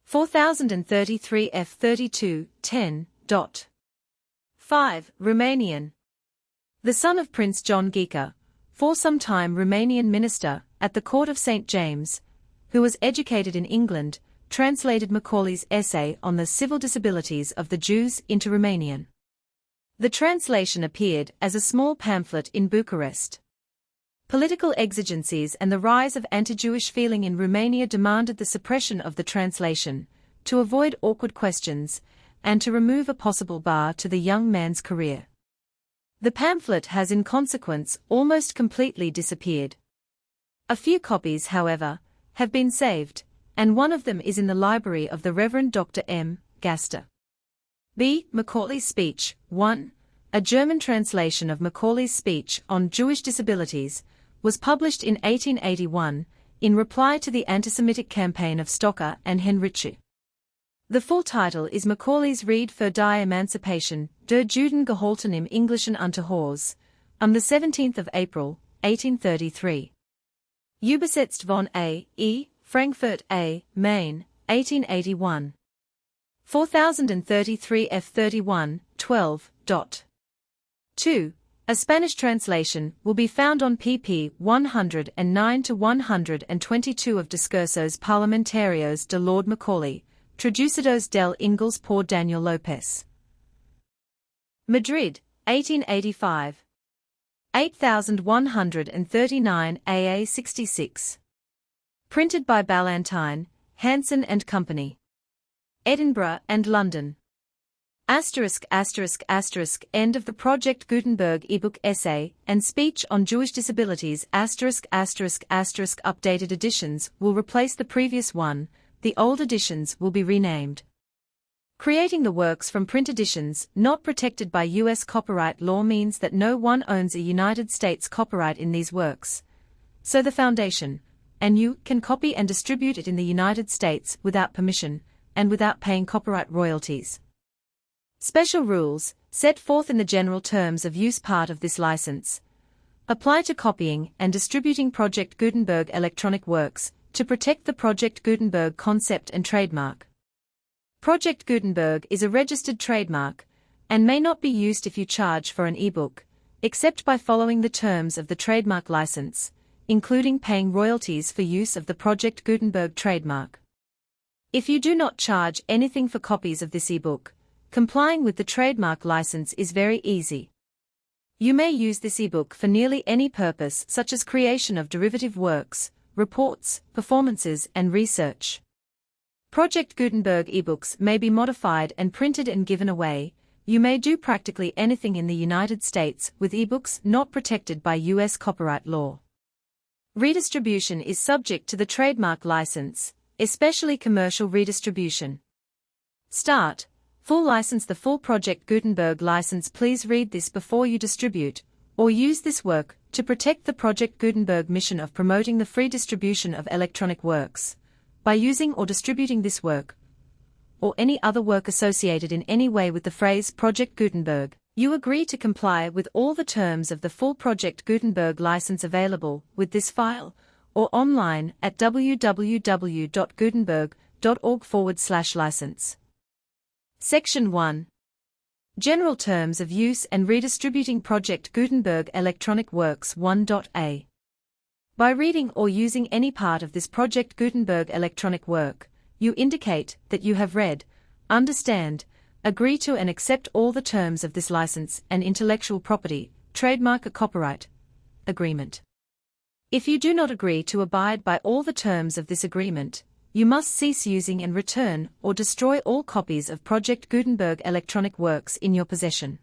4033 F32, 10. 5. Romanian. The son of Prince John Gheca, for some time Romanian minister at the court of St. James, who was educated in England, translated Macaulay's essay on the civil disabilities of the Jews into Romanian. The translation appeared as a small pamphlet in Bucharest. Political exigencies and the rise of anti-Jewish feeling in Romania demanded the suppression of the translation, to avoid awkward questions, and to remove a possible bar to the young man's career. The pamphlet has in consequence almost completely disappeared. A few copies, however, have been saved, and one of them is in the library of the Reverend Dr. M. Gaster. B. Macaulay's Speech, 1. A German translation of Macaulay's speech on Jewish disabilities, was published in 1881, in reply to the anti-Semitic campaign of Stocker and Henrici. The full title is Macaulay's Rede für die Emancipation der Juden gehalten im Englischen Unterhaus, the 17th of April, 1833. Übersetzt von A. E. Frankfurt A. Main, 1881. 4033 F31, 12. 2. A Spanish translation will be found on pp. 109–122 of Discursos Parlamentarios de Lord Macaulay, traducidos del Inglés por Daniel López. Madrid, 1885. 8139 AA 66. Printed by Ballantyne, Hanson and Company. Edinburgh and London. End of the Project Gutenberg ebook essay and speech on Jewish disabilities. Updated editions will replace the previous one, the old editions will be renamed. Creating the works from print editions not protected by U.S. copyright law means that no one owns a United States copyright in these works. So the Foundation, and you, can copy and distribute it in the United States without permission, and without paying copyright royalties. Special rules, set forth in the general terms of use part of this license, apply to copying and distributing Project Gutenberg electronic works, to protect the Project Gutenberg concept and trademark. Project Gutenberg is a registered trademark, and may not be used if you charge for an ebook, except by following the terms of the trademark license, including paying royalties for use of the Project Gutenberg trademark. If you do not charge anything for copies of this ebook, complying with the trademark license is very easy. You may use this ebook for nearly any purpose, such as creation of derivative works, reports, performances, and research. Project Gutenberg ebooks may be modified and printed and given away. You may do practically anything in the United States with ebooks not protected by U.S. copyright law. Redistribution is subject to the trademark license, especially commercial redistribution. Start. Full license. The full Project Gutenberg license. Please read this before you distribute, or use this work to protect the Project Gutenberg mission of promoting the free distribution of electronic works, by using or distributing this work, or any other work associated in any way with the phrase Project Gutenberg, you agree to comply with all the terms of the full Project Gutenberg license available with this file, or online at www.gutenberg.org/license. Section 1. General Terms of Use and Redistributing Project Gutenberg Electronic Works 1.a. By reading or using any part of this Project Gutenberg electronic work, you indicate that you have read, understand, agree to and accept all the terms of this license and intellectual property, trademark or copyright agreement. If you do not agree to abide by all the terms of this agreement, you must cease using and return or destroy all copies of Project Gutenberg electronic works in your possession.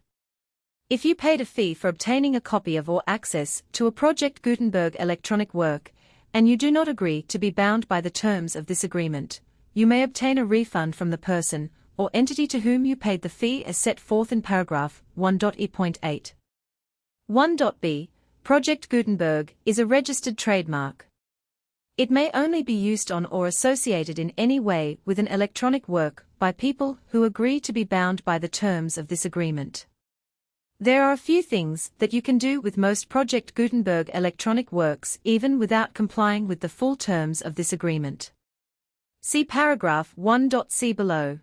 If you paid a fee for obtaining a copy of or access to a Project Gutenberg electronic work, and you do not agree to be bound by the terms of this agreement, you may obtain a refund from the person or entity to whom you paid the fee as set forth in paragraph 1.e.8. 1.b. Project Gutenberg is a registered trademark. It may only be used on or associated in any way with an electronic work by people who agree to be bound by the terms of this agreement. There are a few things that you can do with most Project Gutenberg electronic works even without complying with the full terms of this agreement. See paragraph 1.c below.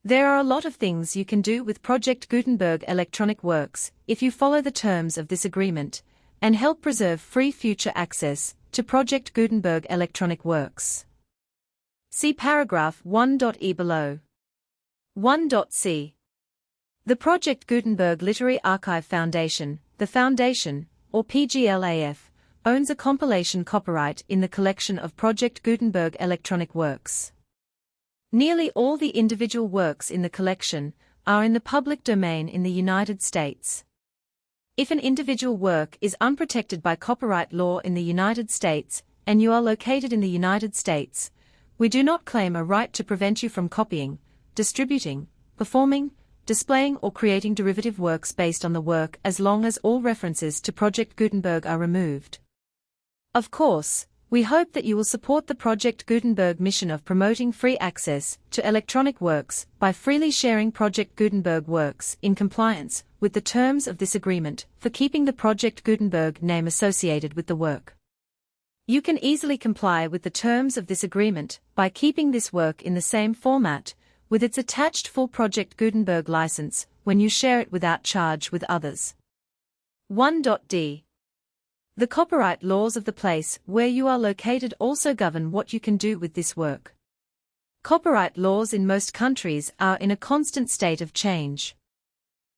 There are a lot of things you can do with Project Gutenberg electronic works if you follow the terms of this agreement and help preserve free future access to Project Gutenberg electronic works. See paragraph 1.e below. 1.c. The Project Gutenberg Literary Archive Foundation, the Foundation, or PGLAF, owns a compilation copyright in the collection of Project Gutenberg electronic works. Nearly all the individual works in the collection are in the public domain in the United States. If an individual work is unprotected by copyright law in the United States and you are located in the United States, we do not claim a right to prevent you from copying, distributing, performing, displaying or creating derivative works based on the work as long as all references to Project Gutenberg are removed. Of course, we hope that you will support the Project Gutenberg mission of promoting free access to electronic works by freely sharing Project Gutenberg works in compliance with the terms of this agreement for keeping the Project Gutenberg name associated with the work. You can easily comply with the terms of this agreement by keeping this work in the same format with its attached full Project Gutenberg license when you share it without charge with others. 1.d. The copyright laws of the place where you are located also govern what you can do with this work. Copyright laws in most countries are in a constant state of change.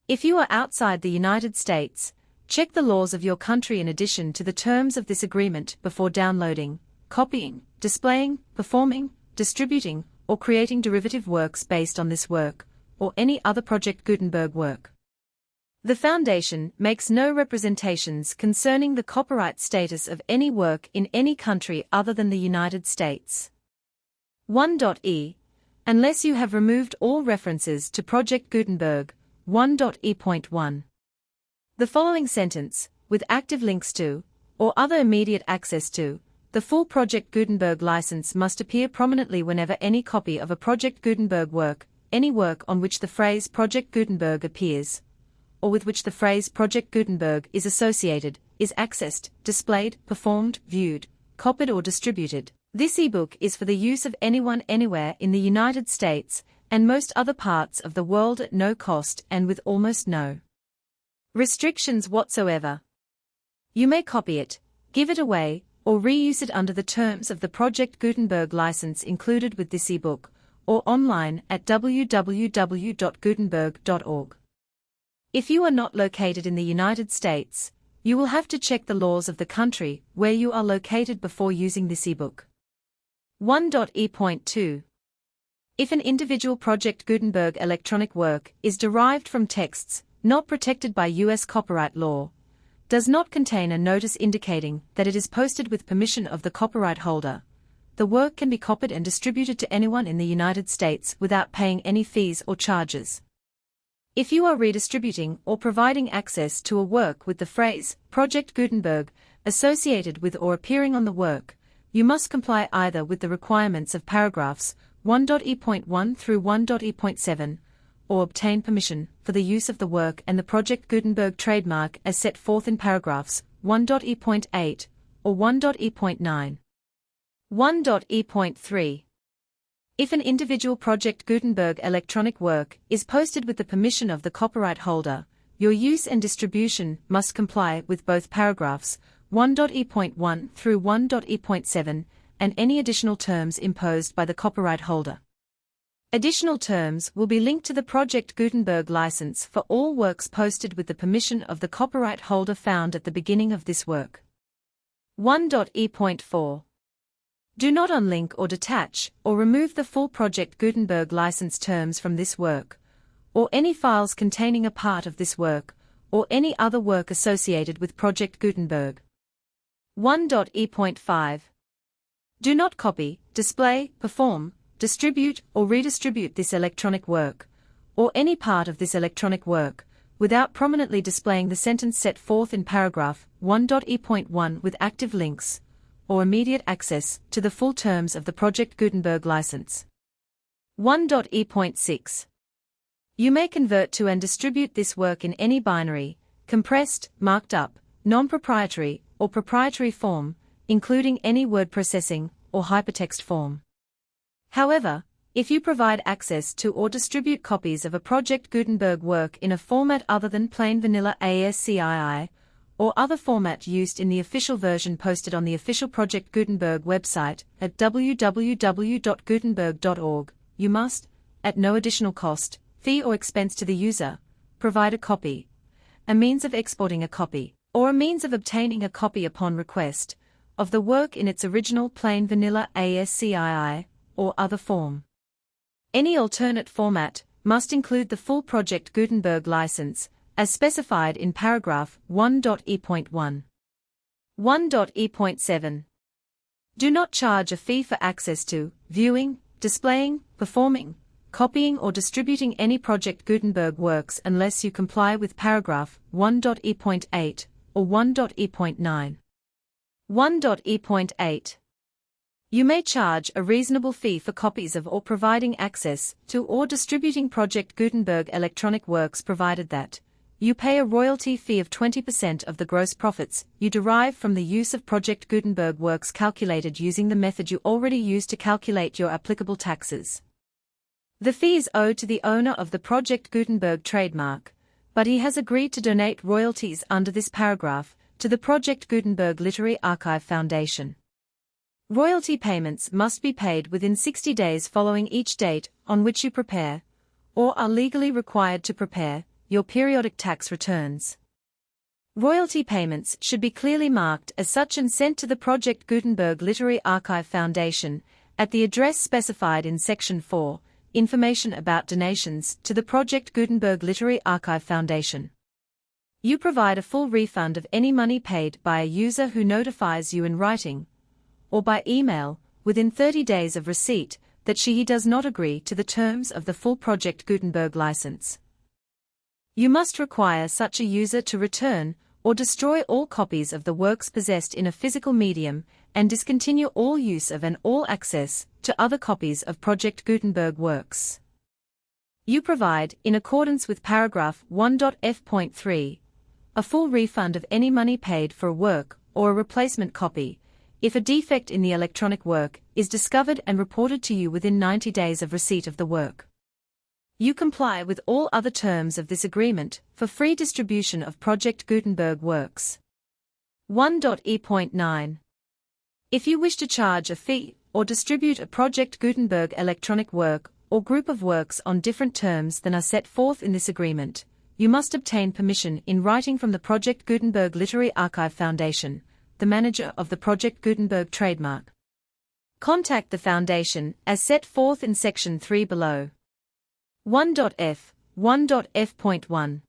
If you are outside the United States, check the laws of your country in addition to the terms of this agreement before downloading, copying, displaying, performing, distributing, or creating derivative works based on this work, or any other Project Gutenberg work. The Foundation makes no representations concerning the copyright status of any work in any country other than the United States. 1.e. Unless you have removed all references to Project Gutenberg, 1.e.1. The following sentence, with active links to, or other immediate access to, the full Project Gutenberg license must appear prominently whenever any copy of a Project Gutenberg work, any work on which the phrase Project Gutenberg appears, or with which the phrase Project Gutenberg is associated, is accessed, displayed, performed, viewed, copied or distributed. This ebook is for the use of anyone anywhere in the United States and most other parts of the world at no cost and with almost no restrictions whatsoever. You may copy it, give it away, or reuse it under the terms of the Project Gutenberg license included with this ebook, or online at www.gutenberg.org. If you are not located in the United States, you will have to check the laws of the country where you are located before using this ebook. 1.e.2. If an individual Project Gutenberg electronic work is derived from texts not protected by U.S. copyright law, does not contain a notice indicating that it is posted with permission of the copyright holder, the work can be copied and distributed to anyone in the United States without paying any fees or charges. If you are redistributing or providing access to a work with the phrase Project Gutenberg associated with or appearing on the work, you must comply either with the requirements of paragraphs 1.e.1 through 1.e.7, or obtain permission for the use of the work and the Project Gutenberg trademark as set forth in paragraphs 1.e.8 or 1.e.9. 1.e.3. If an individual Project Gutenberg electronic work is posted with the permission of the copyright holder, your use and distribution must comply with both paragraphs 1.e.1 through 1.e.7 and any additional terms imposed by the copyright holder. Additional terms will be linked to the Project Gutenberg license for all works posted with the permission of the copyright holder found at the beginning of this work. 1.e.4. Do not unlink or detach or remove the full Project Gutenberg license terms from this work, or any files containing a part of this work, or any other work associated with Project Gutenberg. 1.e.5. Do not copy, display, perform, distribute or redistribute this electronic work, or any part of this electronic work, without prominently displaying the sentence set forth in paragraph 1.e.1 with active links, or immediate access to the full terms of the Project Gutenberg license. 1.e.6. You may convert to and distribute this work in any binary, compressed, marked up, non-proprietary, or proprietary form, including any word processing or hypertext form. However, if you provide access to or distribute copies of a Project Gutenberg work in a format other than plain vanilla ASCII, or other format used in the official version posted on the official Project Gutenberg website at www.gutenberg.org, you must, at no additional cost, fee or expense to the user, provide a copy, a means of exporting a copy, or a means of obtaining a copy upon request, of the work in its original plain vanilla ASCII, or other form. Any alternate format must include the full Project Gutenberg license, as specified in paragraph 1.e.1. 1.e.7. Do not charge a fee for access to, viewing, displaying, performing, copying or distributing any Project Gutenberg works unless you comply with paragraph 1.e.8 or 1.e.9. 1.e.8. You may charge a reasonable fee for copies of or providing access to or distributing Project Gutenberg electronic works provided that you pay a royalty fee of 20% of the gross profits you derive from the use of Project Gutenberg works calculated using the method you already use to calculate your applicable taxes. The fee is owed to the owner of the Project Gutenberg trademark, but he has agreed to donate royalties under this paragraph to the Project Gutenberg Literary Archive Foundation. Royalty payments must be paid within 60 days following each date on which you prepare, or are legally required to prepare, your periodic tax returns. Royalty payments should be clearly marked as such and sent to the Project Gutenberg Literary Archive Foundation at the address specified in Section 4, Information about Donations to the Project Gutenberg Literary Archive Foundation. You provide a full refund of any money paid by a user who notifies you in writing, or by email, within 30 days of receipt, that she does not agree to the terms of the full Project Gutenberg license. You must require such a user to return or destroy all copies of the works possessed in a physical medium and discontinue all use of and all access to other copies of Project Gutenberg works. You provide, in accordance with paragraph 1.f.3, a full refund of any money paid for a work or a replacement copy, if a defect in the electronic work is discovered and reported to you within 90 days of receipt of the work. You comply with all other terms of this agreement for free distribution of Project Gutenberg works. 1.e.9. If you wish to charge a fee or distribute a Project Gutenberg electronic work or group of works on different terms than are set forth in this agreement, you must obtain permission in writing from the Project Gutenberg Literary Archive Foundation, the manager of the Project Gutenberg trademark. Contact the Foundation as set forth in Section 3 below. 1.f. 1.f.1.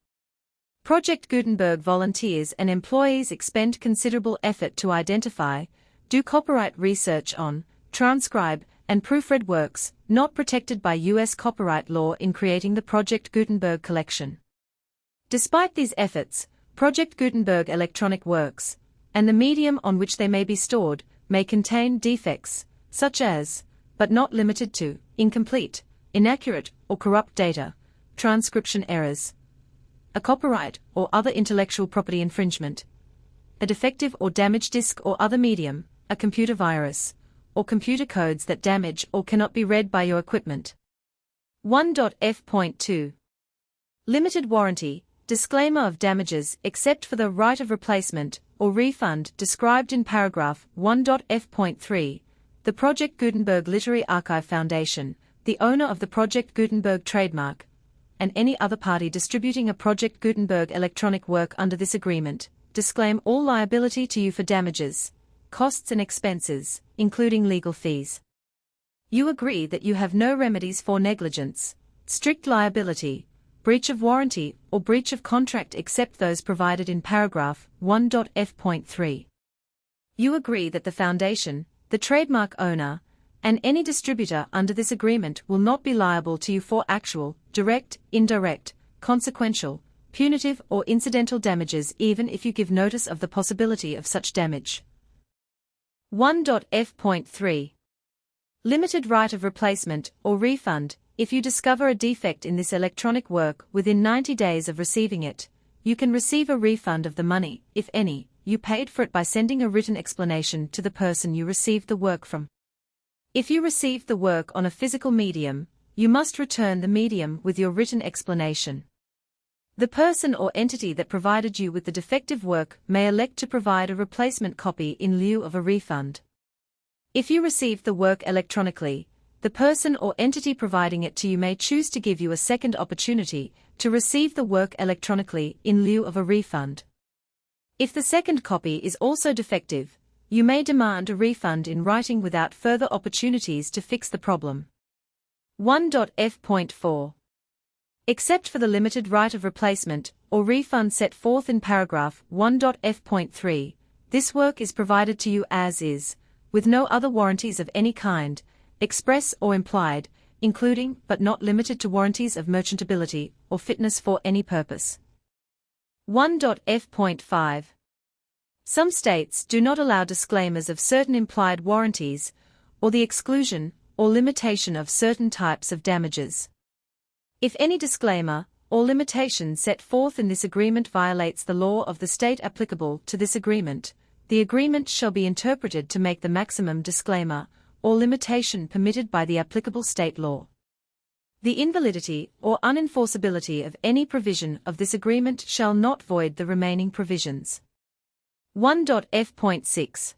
Project Gutenberg volunteers and employees expend considerable effort to identify, do copyright research on, transcribe, and proofread works, not protected by U.S. copyright law in creating the Project Gutenberg collection. Despite these efforts, Project Gutenberg electronic works, and the medium on which they may be stored, may contain defects, such as, but not limited to, incomplete, inaccurate, or corrupt data, transcription errors, a copyright or other intellectual property infringement, a defective or damaged disk or other medium, a computer virus, or computer codes that damage or cannot be read by your equipment. 1.f.2 Limited warranty, disclaimer of damages except for the right of replacement or refund described in paragraph 1.f.3. The Project Gutenberg Literary Archive Foundation, the owner of the Project Gutenberg trademark, and any other party distributing a Project Gutenberg electronic work under this agreement, disclaim all liability to you for damages, costs and expenses, including legal fees. You agree that you have no remedies for negligence, strict liability, breach of warranty, or breach of contract except those provided in paragraph 1.f.3. You agree that the Foundation, the trademark owner, and any distributor under this agreement will not be liable to you for actual, direct, indirect, consequential, punitive or incidental damages even if you give notice of the possibility of such damage. 1.f.3 Limited right of replacement or refund. If you discover a defect in this electronic work within 90 days of receiving it, you can receive a refund of the money, if any, you paid for it by sending a written explanation to the person you received the work from. If you received the work on a physical medium, you must return the medium with your written explanation. The person or entity that provided you with the defective work may elect to provide a replacement copy in lieu of a refund. If you received the work electronically, the person or entity providing it to you may choose to give you a second opportunity to receive the work electronically in lieu of a refund. If the second copy is also defective, you may demand a refund in writing without further opportunities to fix the problem. 1.f.4 Except for the limited right of replacement or refund set forth in paragraph 1.f.3, this work is provided to you as is, with no other warranties of any kind, express or implied, including but not limited to warranties of merchantability or fitness for any purpose. 1.f.5 Some states do not allow disclaimers of certain implied warranties, or the exclusion or limitation of certain types of damages. If any disclaimer or limitation set forth in this agreement violates the law of the state applicable to this agreement, the agreement shall be interpreted to make the maximum disclaimer or limitation permitted by the applicable state law. The invalidity or unenforceability of any provision of this agreement shall not void the remaining provisions. 1.f.6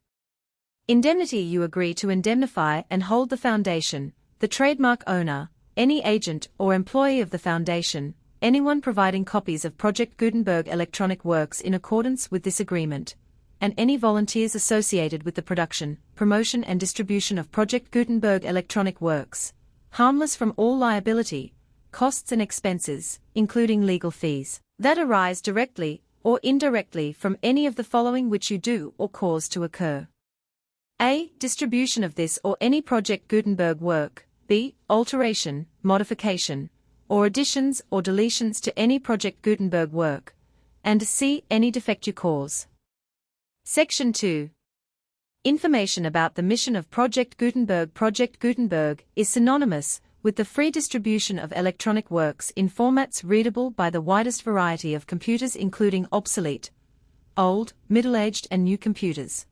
Indemnity. You agree to indemnify and hold the Foundation, the trademark owner, any agent or employee of the Foundation, anyone providing copies of Project Gutenberg electronic works in accordance with this agreement, and any volunteers associated with the production, promotion and distribution of Project Gutenberg electronic works, harmless from all liability, costs and expenses, including legal fees, that arise directly or indirectly from any of the following which you do or cause to occur. A. Distribution of this or any Project Gutenberg work. B. Alteration, modification, or additions or deletions to any Project Gutenberg work. And C. Any defect you cause. Section 2. Information about the mission of Project Gutenberg. Project Gutenberg is synonymous with the free distribution of electronic works in formats readable by the widest variety of computers, including obsolete, old, middle-aged and new computers.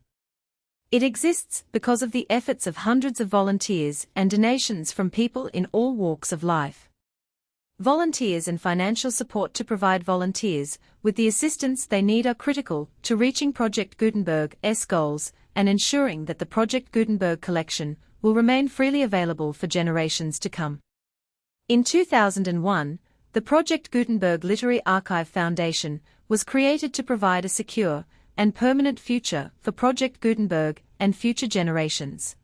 It exists because of the efforts of hundreds of volunteers and donations from people in all walks of life. Volunteers and financial support to provide volunteers with the assistance they need are critical to reaching Project Gutenberg's goals and ensuring that the Project Gutenberg collection will remain freely available for generations to come. In 2001, the Project Gutenberg Literary Archive Foundation was created to provide a secure and permanent future for Project Gutenberg and future generations.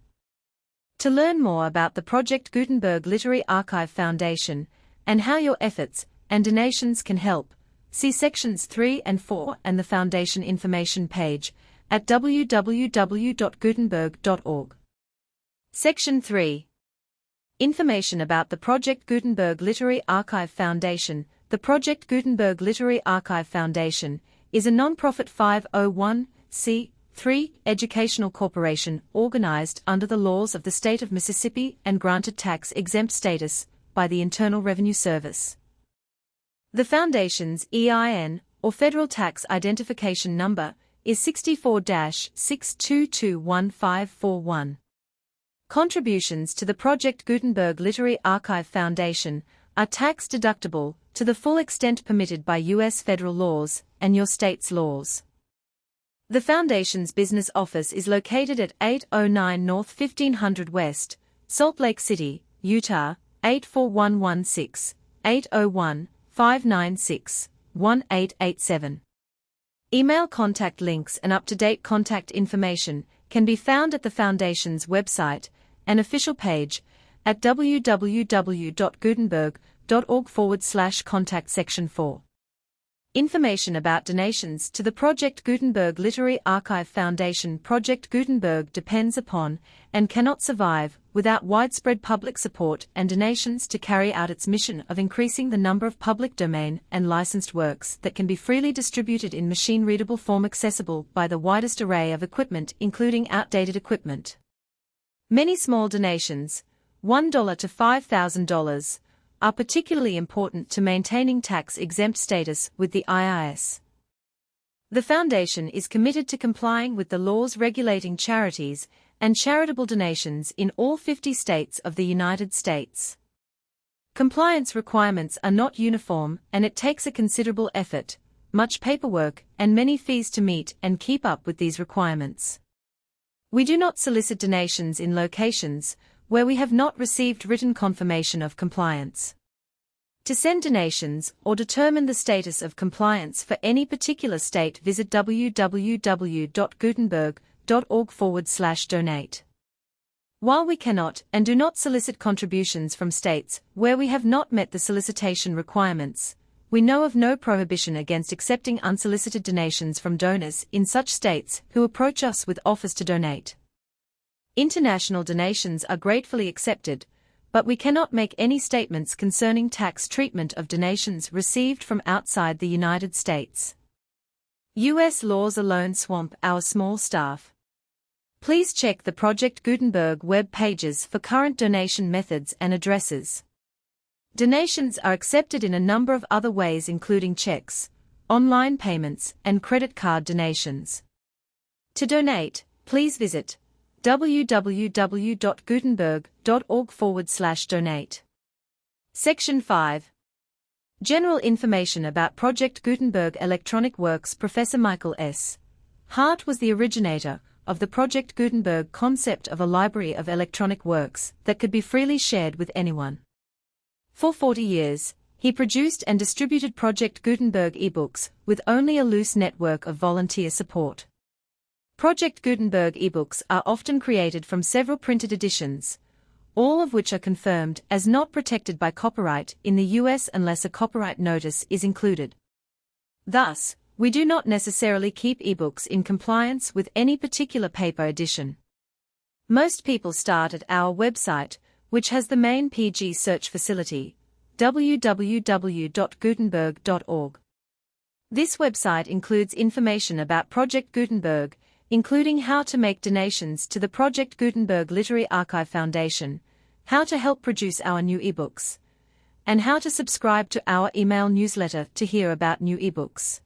To learn more about the Project Gutenberg Literary Archive Foundation and how your efforts and donations can help, see sections 3 and 4 and the Foundation information page at www.gutenberg.org. Section 3. Information about the Project Gutenberg Literary Archive Foundation. The Project Gutenberg Literary Archive Foundation is a non-profit 501(c)(3) educational corporation organized under the laws of the state of Mississippi and granted tax-exempt status by the Internal Revenue Service. The Foundation's EIN, or Federal Tax Identification Number, is 64-6221541. Contributions to the Project Gutenberg Literary Archive Foundation are tax-deductible to the full extent permitted by U.S. federal laws and your state's laws. The Foundation's business office is located at 809 North 1500 West, Salt Lake City, Utah, 84116, 801-596-1887. Email contact links and up-to-date contact information can be found at the Foundation's website and official page at www.gutenberg.org/contact section 4. Information about donations to the Project Gutenberg Literary Archive Foundation. Project Gutenberg depends upon and cannot survive without widespread public support and donations to carry out its mission of increasing the number of public domain and licensed works that can be freely distributed in machine-readable form accessible by the widest array of equipment, including outdated equipment. Many small donations, $1 to $5,000, are particularly important to maintaining tax-exempt status with the IRS. The Foundation is committed to complying with the laws regulating charities and charitable donations in all 50 states of the United States. Compliance requirements are not uniform, and it takes a considerable effort, much paperwork, and many fees to meet and keep up with these requirements. We do not solicit donations in locations where we have not received written confirmation of compliance. To send donations or determine the status of compliance for any particular state, visit www.gutenberg.org/donate. While we cannot and do not solicit contributions from states where we have not met the solicitation requirements, we know of no prohibition against accepting unsolicited donations from donors in such states who approach us with offers to donate. International donations are gratefully accepted, but we cannot make any statements concerning tax treatment of donations received from outside the United States. U.S. laws alone swamp our small staff. Please check the Project Gutenberg web pages for current donation methods and addresses. Donations are accepted in a number of other ways, including checks, online payments, and credit card donations. To donate, please visit www.gutenberg.org/donate. Section 5. General information about Project Gutenberg Electronic Works. Professor Michael S. Hart was the originator of the Project Gutenberg concept of a library of electronic works that could be freely shared with anyone. For 40 years, he produced and distributed Project Gutenberg ebooks with only a loose network of volunteer support. Project Gutenberg ebooks are often created from several printed editions, all of which are confirmed as not protected by copyright in the U.S. unless a copyright notice is included. Thus, we do not necessarily keep ebooks in compliance with any particular paper edition. Most people start at our website, which has the main PG search facility, www.gutenberg.org. This website includes information about Project Gutenberg, including how to make donations to the Project Gutenberg Literary Archive Foundation, how to help produce our new ebooks, and how to subscribe to our email newsletter to hear about new ebooks.